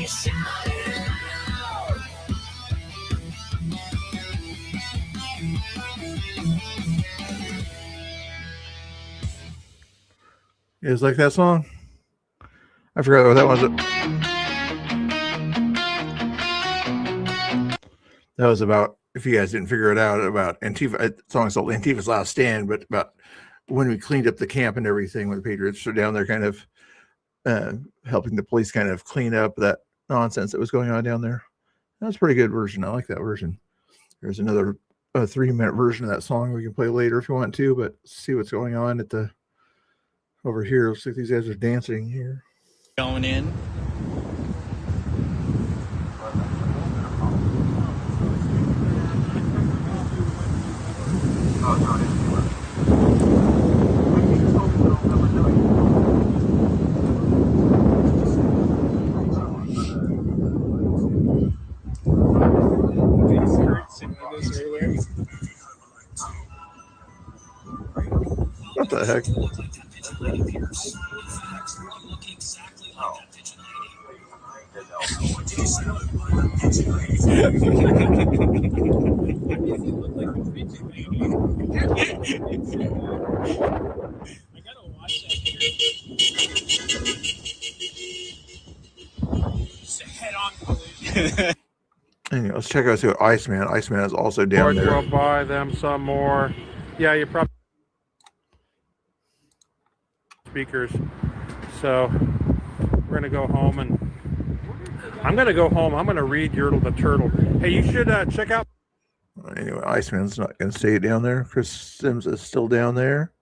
You guys like that song? I forgot what that was. That was about, if you guys didn't figure it out, about Antifa. The song's called Antifa's Last Stand, but about when we cleaned up the camp and everything when the Patriots were down there kind of helping the police kind of clean up that nonsense that was going on down there. That was a pretty good version. I like that version. There's another 3-minute version of that song we can play later if you want to, but see what's going on at the over here. Looks like these guys are dancing here. Going in. What the heck? Anyway, let's check out see what Iceman. Iceman is also down there. We'll buy them some more. Yeah, you probably speakers. So we're gonna go home and I'm gonna go home. I'm gonna read Yertle the Turtle. Hey, you should check out. Anyway, Iceman's not gonna stay down there. Chris Sims is still down there.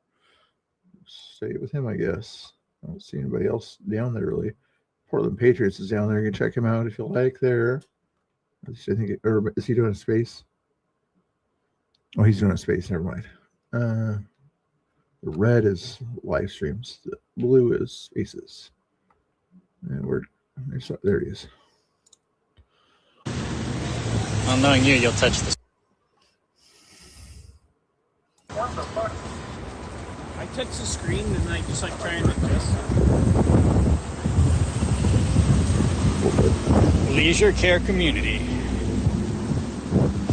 Stay with him, I guess. I don't see anybody else down there really. Portland Patriots is down there. You can check him out if you like there. I think or is he doing a space? Oh, he's doing a space. Never mind. The red is live streams. The blue is spaces. And there he is. Well, knowing you'll touch this. What the fuck? I touch the screen and I just try and adjust. Leisure care community.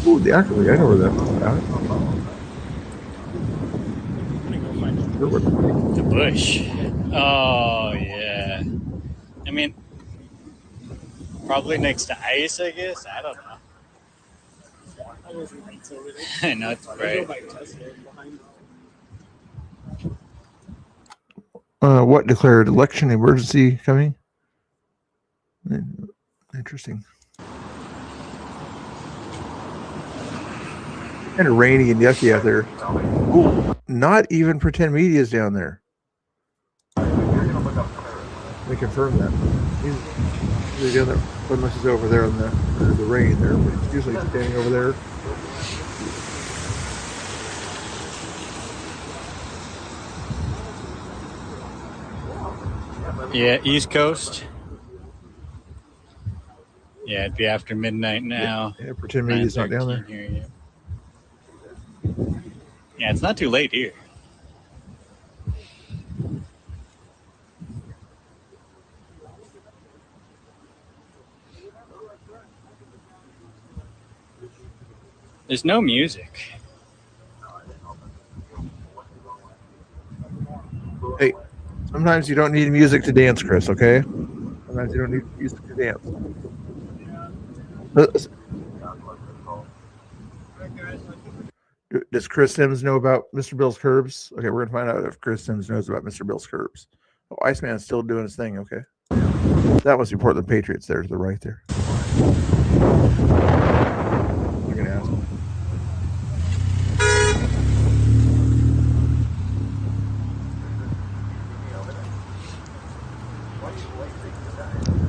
Ooh, the accolade. I know where that The bush. Oh, yeah. I mean, probably next to ice, I guess. I don't know. I know, it's great. What declared election emergency coming? Interesting. Kind of rainy and yucky out there. Ooh, not even Pretend Media is down there. They confirm that. He's down there, unless he's over there in the rain there, but he's usually standing over there. Yeah, East Coast. Yeah, it'd be after midnight now. Yeah, Pretend Media's not down there. Here, yeah. Yeah, it's not too late here. There's no music. Hey, sometimes you don't need music to dance, Chris, okay? Sometimes you don't need music to dance. Does Chris Sims know about Mr. Bill's Curbs? Okay, we're going to find out if Chris Sims knows about Mr. Bill's Curbs. Oh, Iceman's still doing his thing, okay. That was the Portland Patriots there to the right there. I'm going to ask him.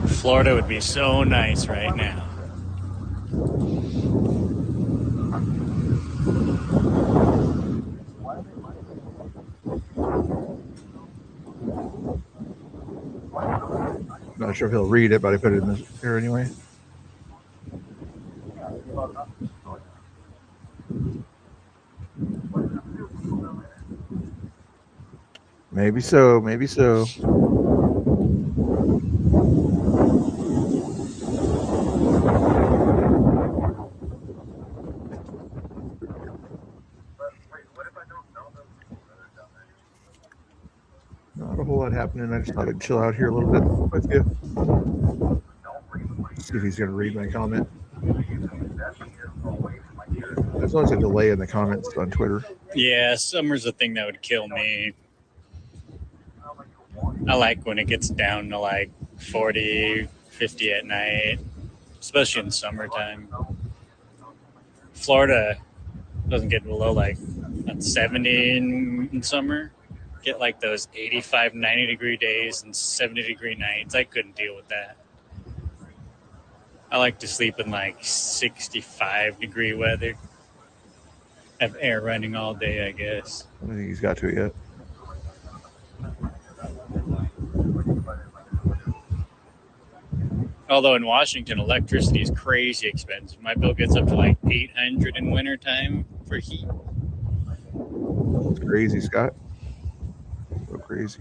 Florida would be so nice right now. Not sure if he'll read it, but I put it in here anyway. Maybe so, maybe so. whole lot happening. I just thought I'd chill out here a little bit with you. See if he's going to read my comment. There's always a delay in the comments on Twitter. Yeah, summer's a thing that would kill me. I like when it gets down to like 40, 50 at night, especially in summertime. Florida doesn't get below like 70 in summer. Get like those 85, 90 degree days and 70 degree nights. I couldn't deal with that. I like to sleep in like 65 degree weather. Have air running all day, I guess. I don't think he's got to it yet. Although in Washington, electricity is crazy expensive. My bill gets up to like $800 in wintertime for heat. It's crazy, Scott. So crazy.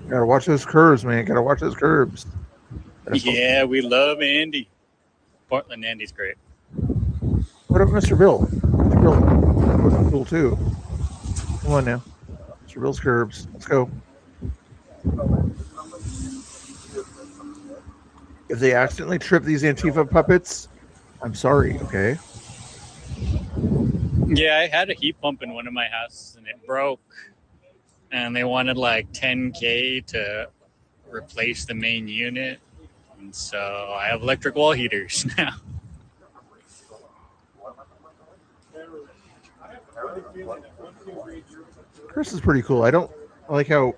Gotta watch those curves, man. Gotta watch those curves. Yeah, we love Andy. Portland Andy's great. What up, Mr. Bill? Mr. Bill, cool too. Come on now, Mr. Bill's curbs. Let's go. If they accidentally trip these Antifa puppets, I'm sorry. Okay. Yeah, I had a heat pump in one of my houses and it broke. And they wanted like $10K to replace the main unit. And so I have electric wall heaters now. Chris is pretty cool. I like how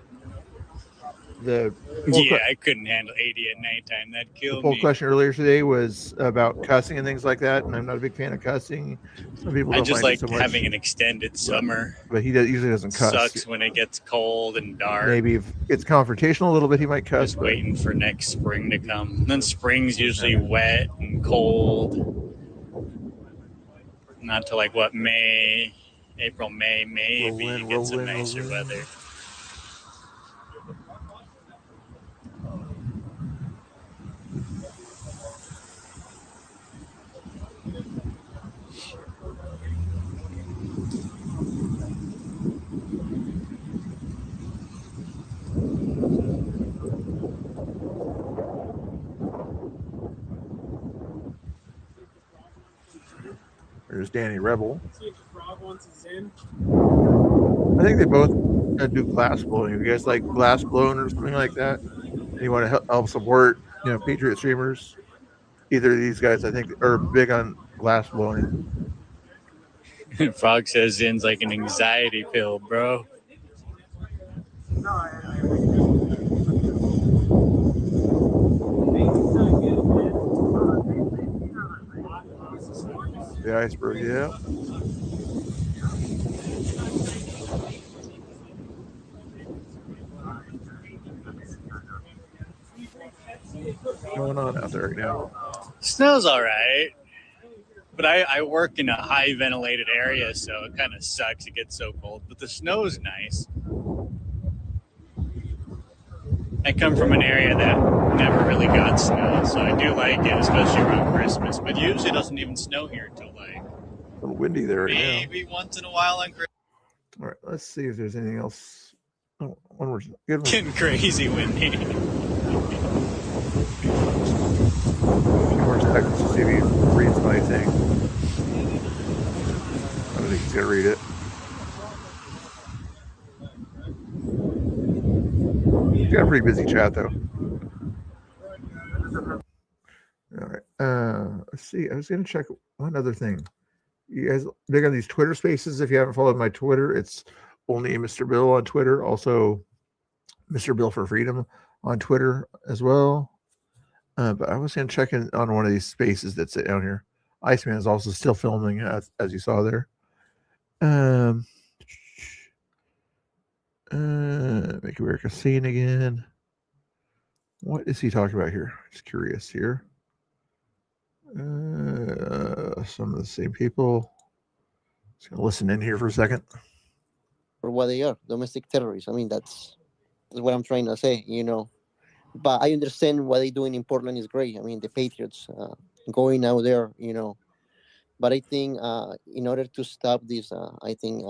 I couldn't handle 80 at nighttime. That'd kill the poll me. question earlier today was about cussing and things like that, and I'm not a big fan of cussing. Some people I don't just mind like it so much, having an extended summer. but he usually doesn't cuss. Sucks when it gets cold and dark. Maybe if it's confrontational a little bit, he might cuss. Just waiting for next spring to come. And then spring's usually wet and cold. Not till like what, April, May, maybe you get some nicer weather. There's Danny Rebel. See if the frog wants his in. I think they both do glass blowing. If you guys like glass blown or something like that, and you want to help support, Patriot streamers, either of these guys I think are big on glass blowing. Frog says Zin's like an anxiety pill, bro. The iceberg, yeah. What's going on out there right now? Snow's all right. But I work in a high ventilated area, so it kind of sucks. It gets so cold. But the snow's nice. I come from an area that never really got snow, so I do like it, especially around Christmas. But usually it doesn't even snow here until like A little windy there right now. maybe once in a while on Christmas. All right, let's see if there's anything else. Oh, one more good one. Getting crazy windy. A few more seconds to see if he reads my thing. I don't think he's gonna read it. He's got a pretty busy chat though. All right. Let's see. I was gonna check one other thing. You guys big on these Twitter spaces? If you haven't followed my Twitter, it's only Mr. Bill on Twitter. Also, Mr. Bill for Freedom on Twitter as well. But I was going to check in on one of these spaces that's down here. Iceman is also still filming, as you saw there. Make America sane again. What is he talking about here? Just curious here. Some of the same people. Just going to listen in here for a second. for what they are, domestic terrorists. I mean, that's what I'm trying to say, But I understand what they're doing in Portland is great. I mean, the Patriots going out there, But I think in order to stop this, I think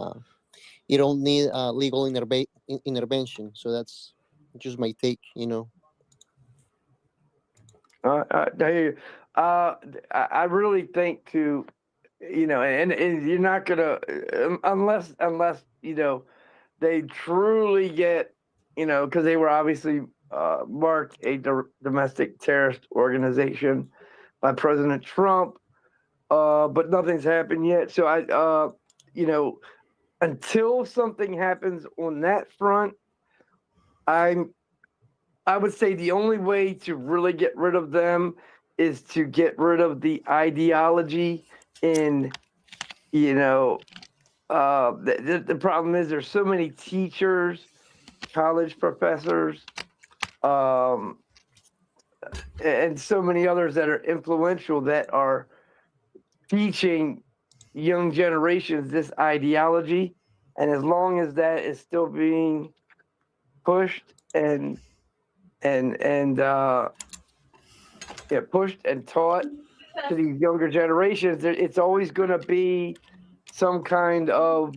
you don't need legal intervention. So that's just my take, I hear you. I really think and you're not gonna unless they truly get because they were obviously marked a domestic terrorist organization by President Trump, but nothing's happened yet. So until something happens on that front, I would say the only way to really get rid of them is to get rid of the ideology in, the problem is there's so many teachers, college professors, and so many others that are influential that are teaching young generations this ideology. And as long as that is still being pushed and pushed and taught to these younger generations, it's always going to be some kind of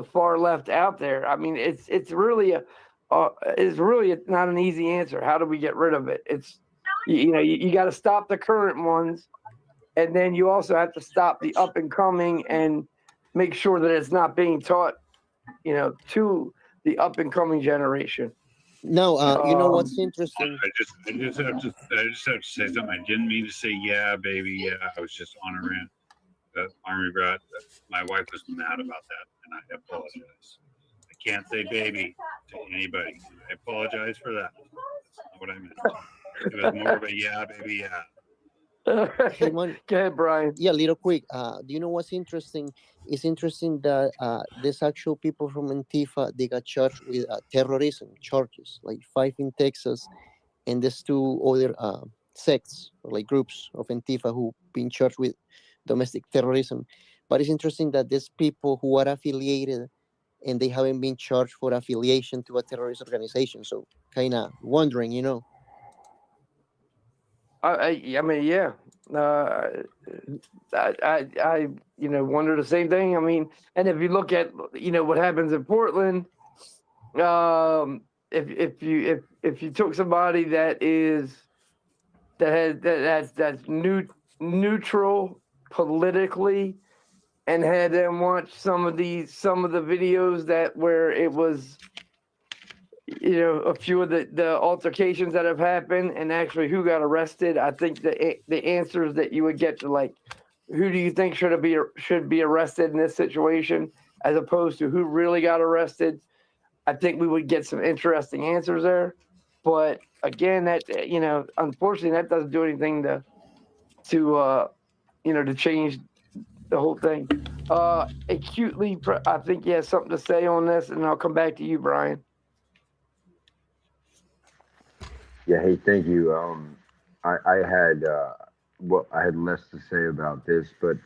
far left out there. I mean, it's really not an easy answer. How do we get rid of it? It's you got to stop the current ones, and then you also have to stop the up and coming and make sure that it's not being taught to the up and coming generation. No, what's interesting? I just have to say something. I didn't mean to say yeah, baby, yeah. I was just on a rant. Army brat. My wife was mad about that, and I apologize. I can't say baby to anybody. I apologize for that. That's not what I meant. It was more of a yeah, baby, yeah. Hey, Go ahead, Brian. Yeah, little quick. Do you know what's interesting? It's interesting that there's actual people from Antifa, they got charged with terrorism charges, like 5 in Texas, and there's 2 other sects or like groups of Antifa who been charged with domestic terrorism. But it's interesting that there's people who are affiliated and they haven't been charged for affiliation to a terrorist organization. So kind of wondering, I mean, yeah. I wonder the same thing. I mean, and if you look at what happens in Portland, if you took somebody that's neutral politically and had them watch some of the videos that where it was a few of the altercations that have happened and actually who got arrested, I think the answers that you would get to, like, who do you think should be arrested in this situation as opposed to who really got arrested, I think we would get some interesting answers there. But again, that unfortunately that doesn't do anything to change the whole thing. Acutely, I think he has something to say on this, and I'll come back to you, Brian. Yeah, hey, thank you. I had less to say about this, but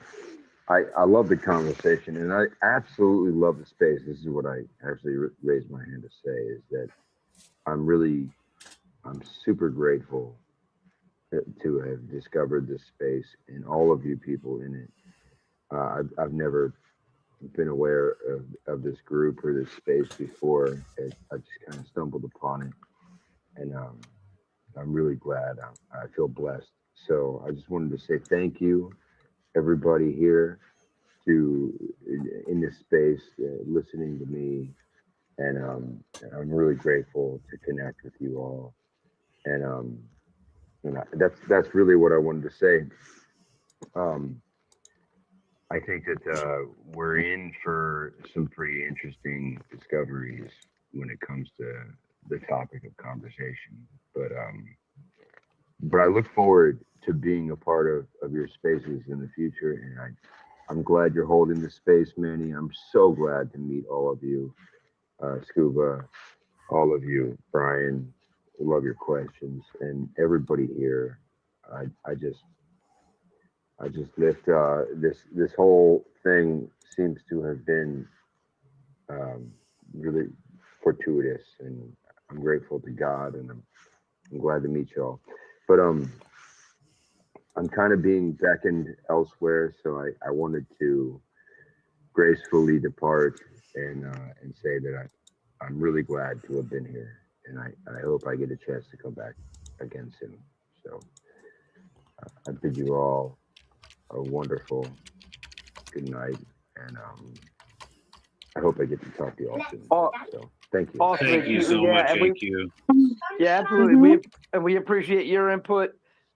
I love the conversation, and I absolutely love the space. This is what I actually raised my hand to say, is that I'm super grateful to have discovered this space and all of you people in it. I've never been aware of this group or this space before. I just kind of stumbled upon it, and I'm really glad. I feel blessed. So I just wanted to say thank you, everybody here, in this space, listening to me, and I'm really grateful to connect with you all. And that's really what I wanted to say. I think that we're in for some pretty interesting discoveries when it comes to the topic of conversation. But I look forward to being a part of your spaces in the future, and I'm glad you're holding the space, Manny. I'm so glad to meet all of you, Scuba, all of you, Brian. Love your questions, and everybody here. I just lift this whole thing seems to have been really fortuitous, and I'm grateful to God, and I'm glad to meet y'all. But I'm kind of being beckoned elsewhere, so I wanted to gracefully depart and say that I'm really glad to have been here, and I hope I get a chance to come back again soon. So I bid you all a wonderful good night, and I hope I get to talk to you all soon. So thank you. Awesome. Thank you so much. Thank you. Yeah, absolutely. We appreciate your input.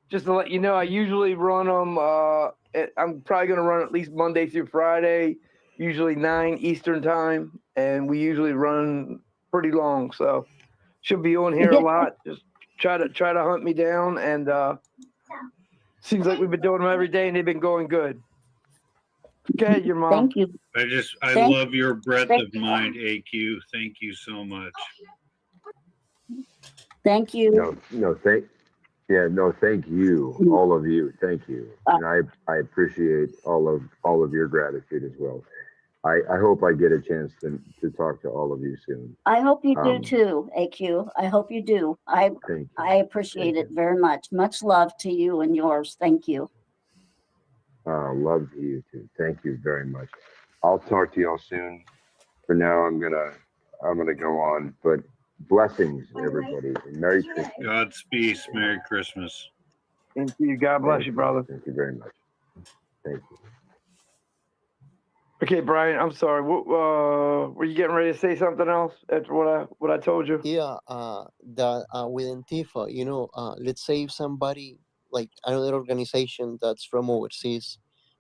Just to let you know, I usually run them. I'm probably going to run at least Monday through Friday, usually 9 Eastern time, and we usually run pretty long. So should be on here a lot. Just try to hunt me down, and seems like we've been doing them every day, and they've been going good. Go ahead, your mom. Thank you. I love your breadth of mind, AQ. Thank you so much. Thank you. No, thank you, all of you. Thank you, and I appreciate all of your gratitude as well. I hope I get a chance to talk to all of you soon. I hope you do too, AQ. I hope you do. I appreciate it very much. Much love to you and yours. Thank you. Love to you too. Thank you very much. I'll talk to y'all soon. For now, I'm gonna go on, but blessings, everybody, and Merry Christmas. God's peace. Merry Christmas. Thank you. God bless you, brother. Thank you very much. Thank you. Okay, Brian, I'm sorry. Were you getting ready to say something else after what I told you? Yeah, with Antifa, let's say if somebody like another organization that's from overseas,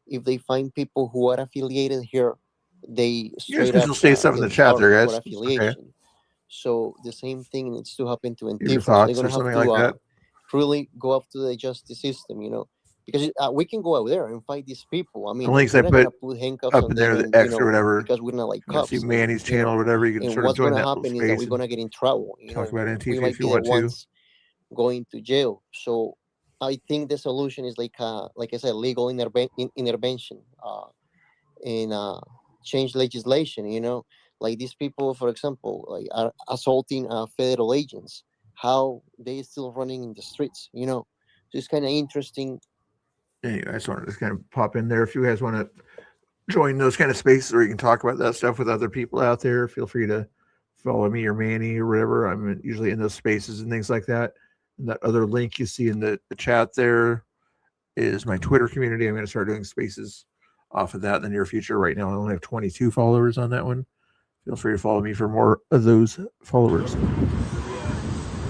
if they find people who are affiliated here, they straight up You'll say something in the chat charge there, for guys. affiliation. Okay. So the same thing needs to happen to Your Antifa. So thoughts they're or gonna have something to like that? really go up to the justice system, because we can go out there and fight these people. I mean, The links we're I not gonna put put handcuffs up on in there, them, the and X or whatever. because we're not like You can cops. see Manny's channel or whatever. You can And sort of what's join gonna that little happen is that space we're gonna get in trouble. talk about We Antifa might if be you the want to. ones going to jail. So I think the solution is like I said, legal intervention, and change legislation. Like these people, for example, like are assaulting federal agents. How they still running in the streets? So it's kind of interesting. Anyway, I just wanted to kind of pop in there. If you guys want to join those kind of spaces where you can talk about that stuff with other people out there, feel free to follow me or Manny or whatever. I'm usually in those spaces and things like that. And that other link you see in the chat there is my Twitter community. I'm going to start doing spaces off of that in the near future. Right now, I only have 22 followers on that one. Feel free to follow me for more of those followers.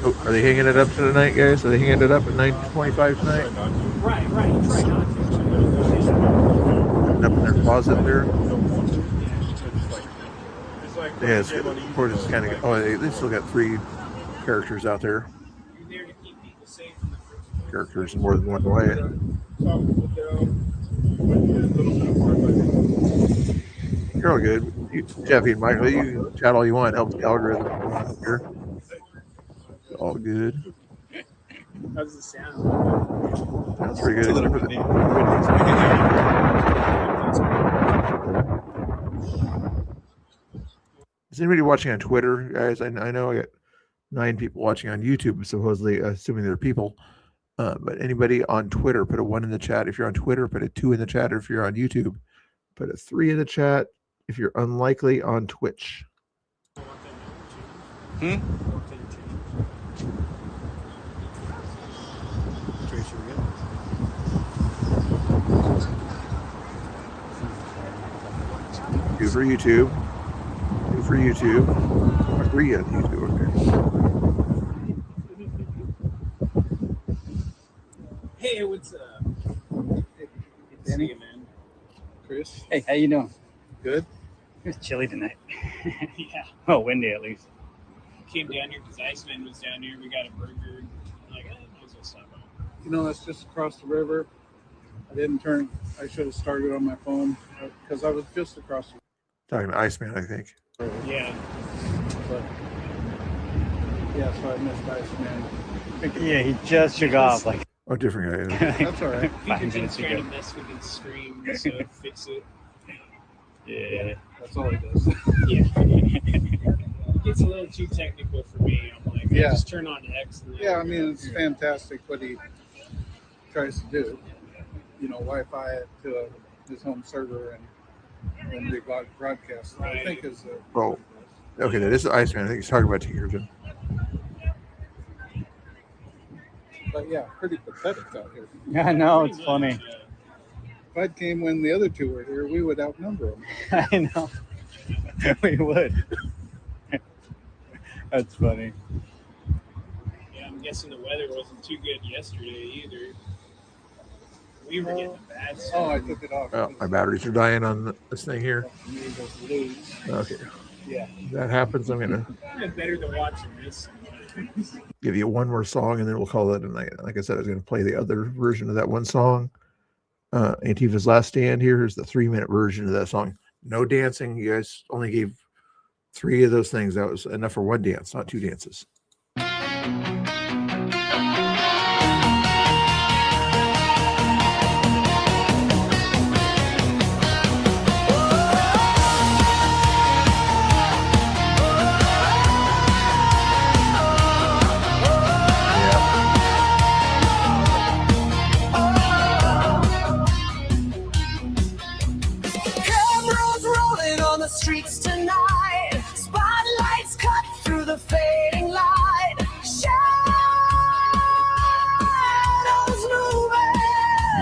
Oh, are they hanging it up tonight, guys? Are they hanging it up at 9:25 tonight? Right. Try not to. Up in their closet there. Yeah, it's good. Of course, it's kind of. Oh, they still got 3 characters out there. Characters in more than one way. You're all good. Jeffy and Michael, you can chat all you want. Help the algorithm here. It's all good. How's it sound? That's pretty good. It's a little Except for bit. Is anybody watching on Twitter, guys? I know I got 9 people watching on YouTube, supposedly, assuming they're people. But anybody on Twitter, put a 1 in the chat. If you're on Twitter, put a 2 in the chat. Or if you're on YouTube, put a 3 in the chat. If you're unlikely on Twitch. Two for YouTube. 2 for YouTube. Or 3 on YouTube. Okay. Hey, what's up? Danny? See you, man. Chris? Hey, how you doing? Good? It's chilly tonight. Yeah. Oh, windy at least. Came down here because Iceman was down here. We got a burger. I'm like, might as well stop by. That's just across the river. I didn't turn. I should have started on my phone because I was just across the river. Talking to Iceman, I think. Yeah. But, yeah, so I missed Iceman. Yeah, he just took off. Like, oh, different guy. That's all right. He's been trying to mess with his stream, so fix it. Yeah. That's all he does. Yeah. It gets a little too technical for me. I'm like, Yeah. just turn on X. And Yeah, I mean, it's fantastic what he tries to do. You know, Wi-Fi it to his home server and then broadcast. I think is Oh, okay. That is the Iceman. I think he's talking about Tinkerton. but yeah, pretty pathetic out here. Yeah, I know, it's funny. If I'd came when the other two were here, we would outnumber them. I know. We would. That's funny. Yeah, I'm guessing the weather wasn't too good yesterday either. We were getting a bad Oh, I storm. took it off. Well, my batteries are dying on this thing here. Okay. Yeah. If that happens, I'm gonna Better than watching this. give you one more song, and then we'll call it a night. Like I said, I was gonna play the other version of that one song. Antifa's Last Stand. Here's the 3-minute version of that song. No dancing. You guys only gave 3 of those things. That was enough for 1 dance, not 2 dances. Cameras rolling on the streets tonight. Spotlights cut through the fading light. Shadows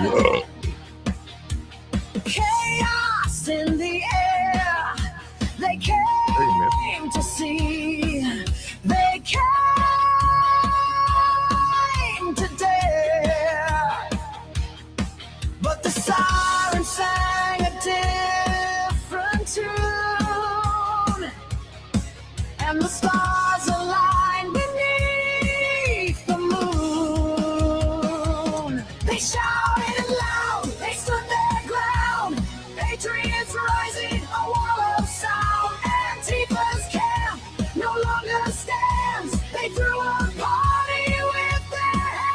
moving. Chaos in the air. They came to see. They came to dare. But the siren sang a different tune, and the stars aligned beneath the moon. They shouted loud, they stood their ground. Patriots rising, a wall of sound. Antifa's camp no longer stands. They threw a party with their hands.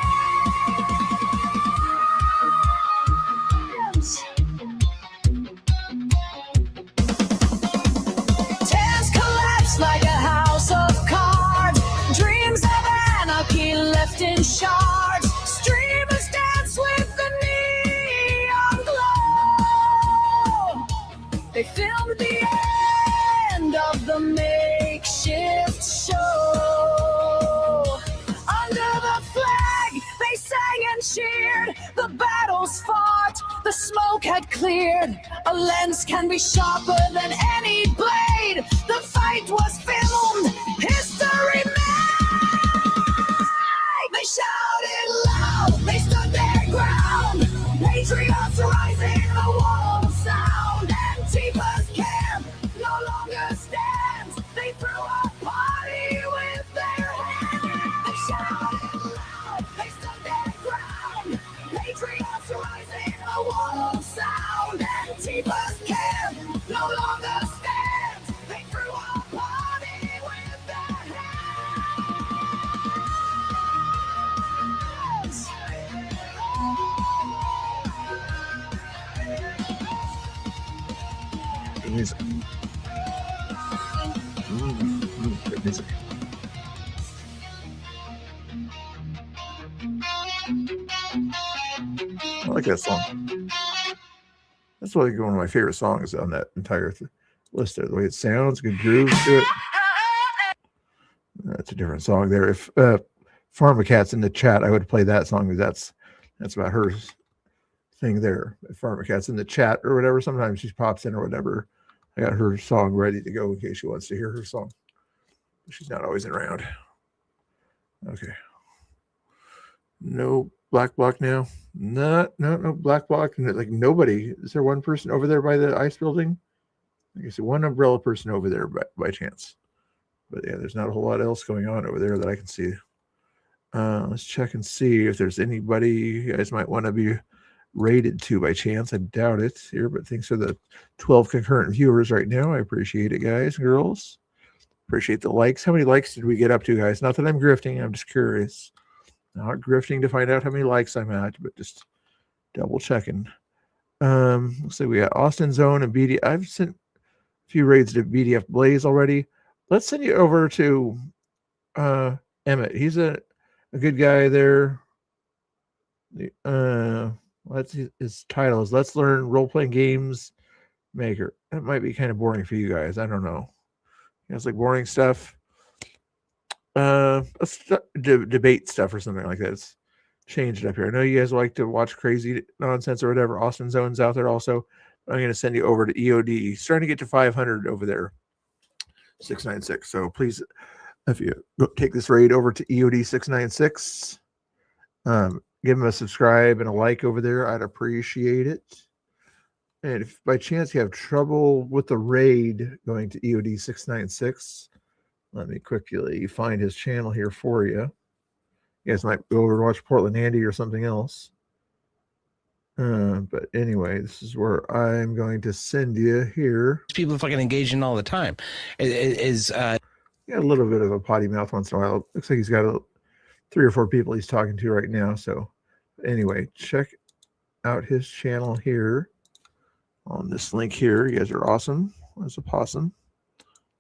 Tents collapse like a house of cards. Dreams of anarchy left in shards. Streamers dance with the neon glow. They filmed the end of the makeshift show. Under the flag, they sang and cheered. The battles fought, the smoke had cleared. A lens can be sharper than any blade. The fight was filmed, history made. They shouted loud, they stood their ground. Patriots rising, a wall of sound. Antifa's camp no longer stands. They threw a party with their hands. They shouted loud, they stood their ground. Patriots rising, a wall of sound. Antifa's camp no longer stands. They threw a party with their hands. Good music. Good music. I like that song. That's one of my favorite songs on that entire list there. The way it sounds, good groove to it. That's a different song there. If Pharmacat's in the chat, I would play that song because that's about her thing there. If Pharmacat's in the chat or whatever, sometimes she pops in or whatever. I got her song ready to go in case she wants to hear her song. She's not always around. Okay. No black bloc now. No black bloc. Like nobody. Is there one person over there by the ice building? I guess one umbrella person over there by chance. But yeah, there's not a whole lot else going on over there that I can see. Let's check and see if there's anybody you guys might want to be rated to by chance. I doubt it here, but thanks for the 12 concurrent viewers right now. I appreciate it, guys and girls. Appreciate the likes. How many likes did we get up to, guys? Not that I'm grifting. I'm just curious. Not grifting to find out how many likes I'm at, but just double checking. Let's see, we got Austin Zone and BD. I've sent a few raids to BDF Blaze already. Let's send you over to Emmett. He's a good guy there. Let's his title is Let's Learn Role Playing Games Maker. That might be kind of boring for you guys. I don't know. It's like boring stuff. Let's debate stuff or something like that. It's changed up here. I know you guys like to watch crazy nonsense or whatever. Austin Zone's out there also. I'm going to send you over to EOD. He's trying to get to 500 over there. 696. So please, if you go take this raid over to EOD 696, give him a subscribe and a like over there. I'd appreciate it. And if by chance you have trouble with the raid going to EOD 696, let me quickly find his channel here for you. You guys might go over and watch Portland Andy or something else. But anyway, this is where I'm going to send you here. People fucking engaging all the time. Yeah, a little bit of a potty mouth once in a while. Looks like he's got 3 or 4 people he's talking to right now. So anyway, check out his channel here on this link here. You guys are awesome. There's a possum.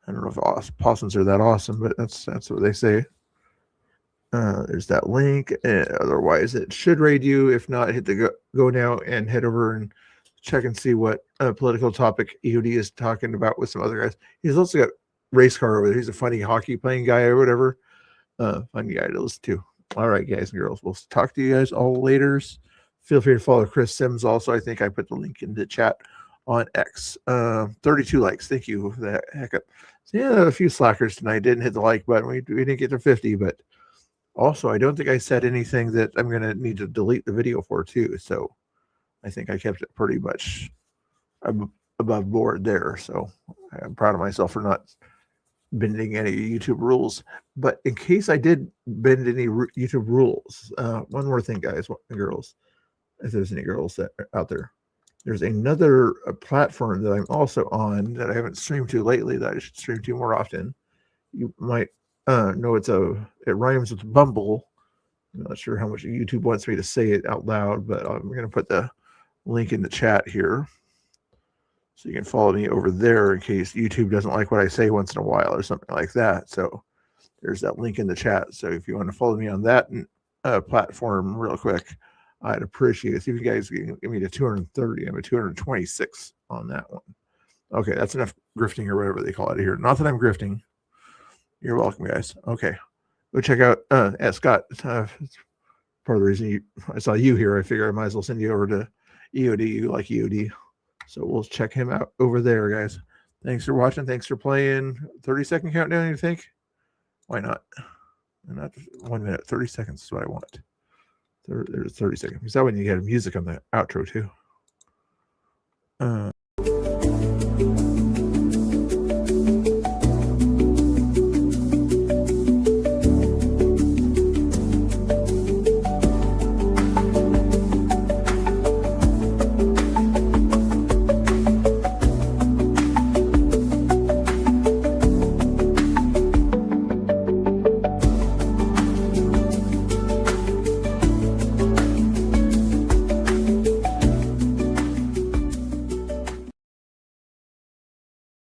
I don't know if possums are that awesome, but that's what they say. There's that link. Otherwise, it should raid you. If not, hit the go now and head over and check and see what political topic EOD is talking about with some other guys. He's also got Race Car over there. He's a funny hockey playing guy or whatever. Funny guy to listen to. All right, guys and girls. We'll talk to you guys all later. Feel free to follow Chris Sims also. I think I put the link in the chat on X. 32 likes. Thank you for that. Heck up. So yeah, a few slackers tonight. Didn't hit the like button. We didn't get to 50, but also I don't think I said anything that I'm going to need to delete the video for too. So I think I kept it pretty much above board there. So I'm proud of myself for not bending any YouTube rules. But in case I did bend any YouTube rules, one more thing, guys and girls, if there's any girls that are out there, there's another platform that I'm also on that I haven't streamed to lately that I should stream to more often. You might know it rhymes with Bumble. I'm not sure how much YouTube wants me to say it out loud, but I'm going to put the link in the chat here. So you can follow me over there in case YouTube doesn't like what I say once in a while or something like that. So there's that link in the chat. So if you want to follow me on that platform real quick, I'd appreciate it. See if you guys can give me to 230. I'm at 226 on that one. Okay, that's enough grifting or whatever they call it here. Not that I'm grifting. You're welcome, guys. Okay, go check out Scott. Part of the reason I saw you here, I figure I might as well send you over to EOD. You like EOD. So we'll check him out over there, guys. Thanks for watching. Thanks for playing. 30-second countdown, you think? Why not? Not 1 minute. 30 seconds is what I want. There's 30 seconds. Is that when you get music on the outro, too?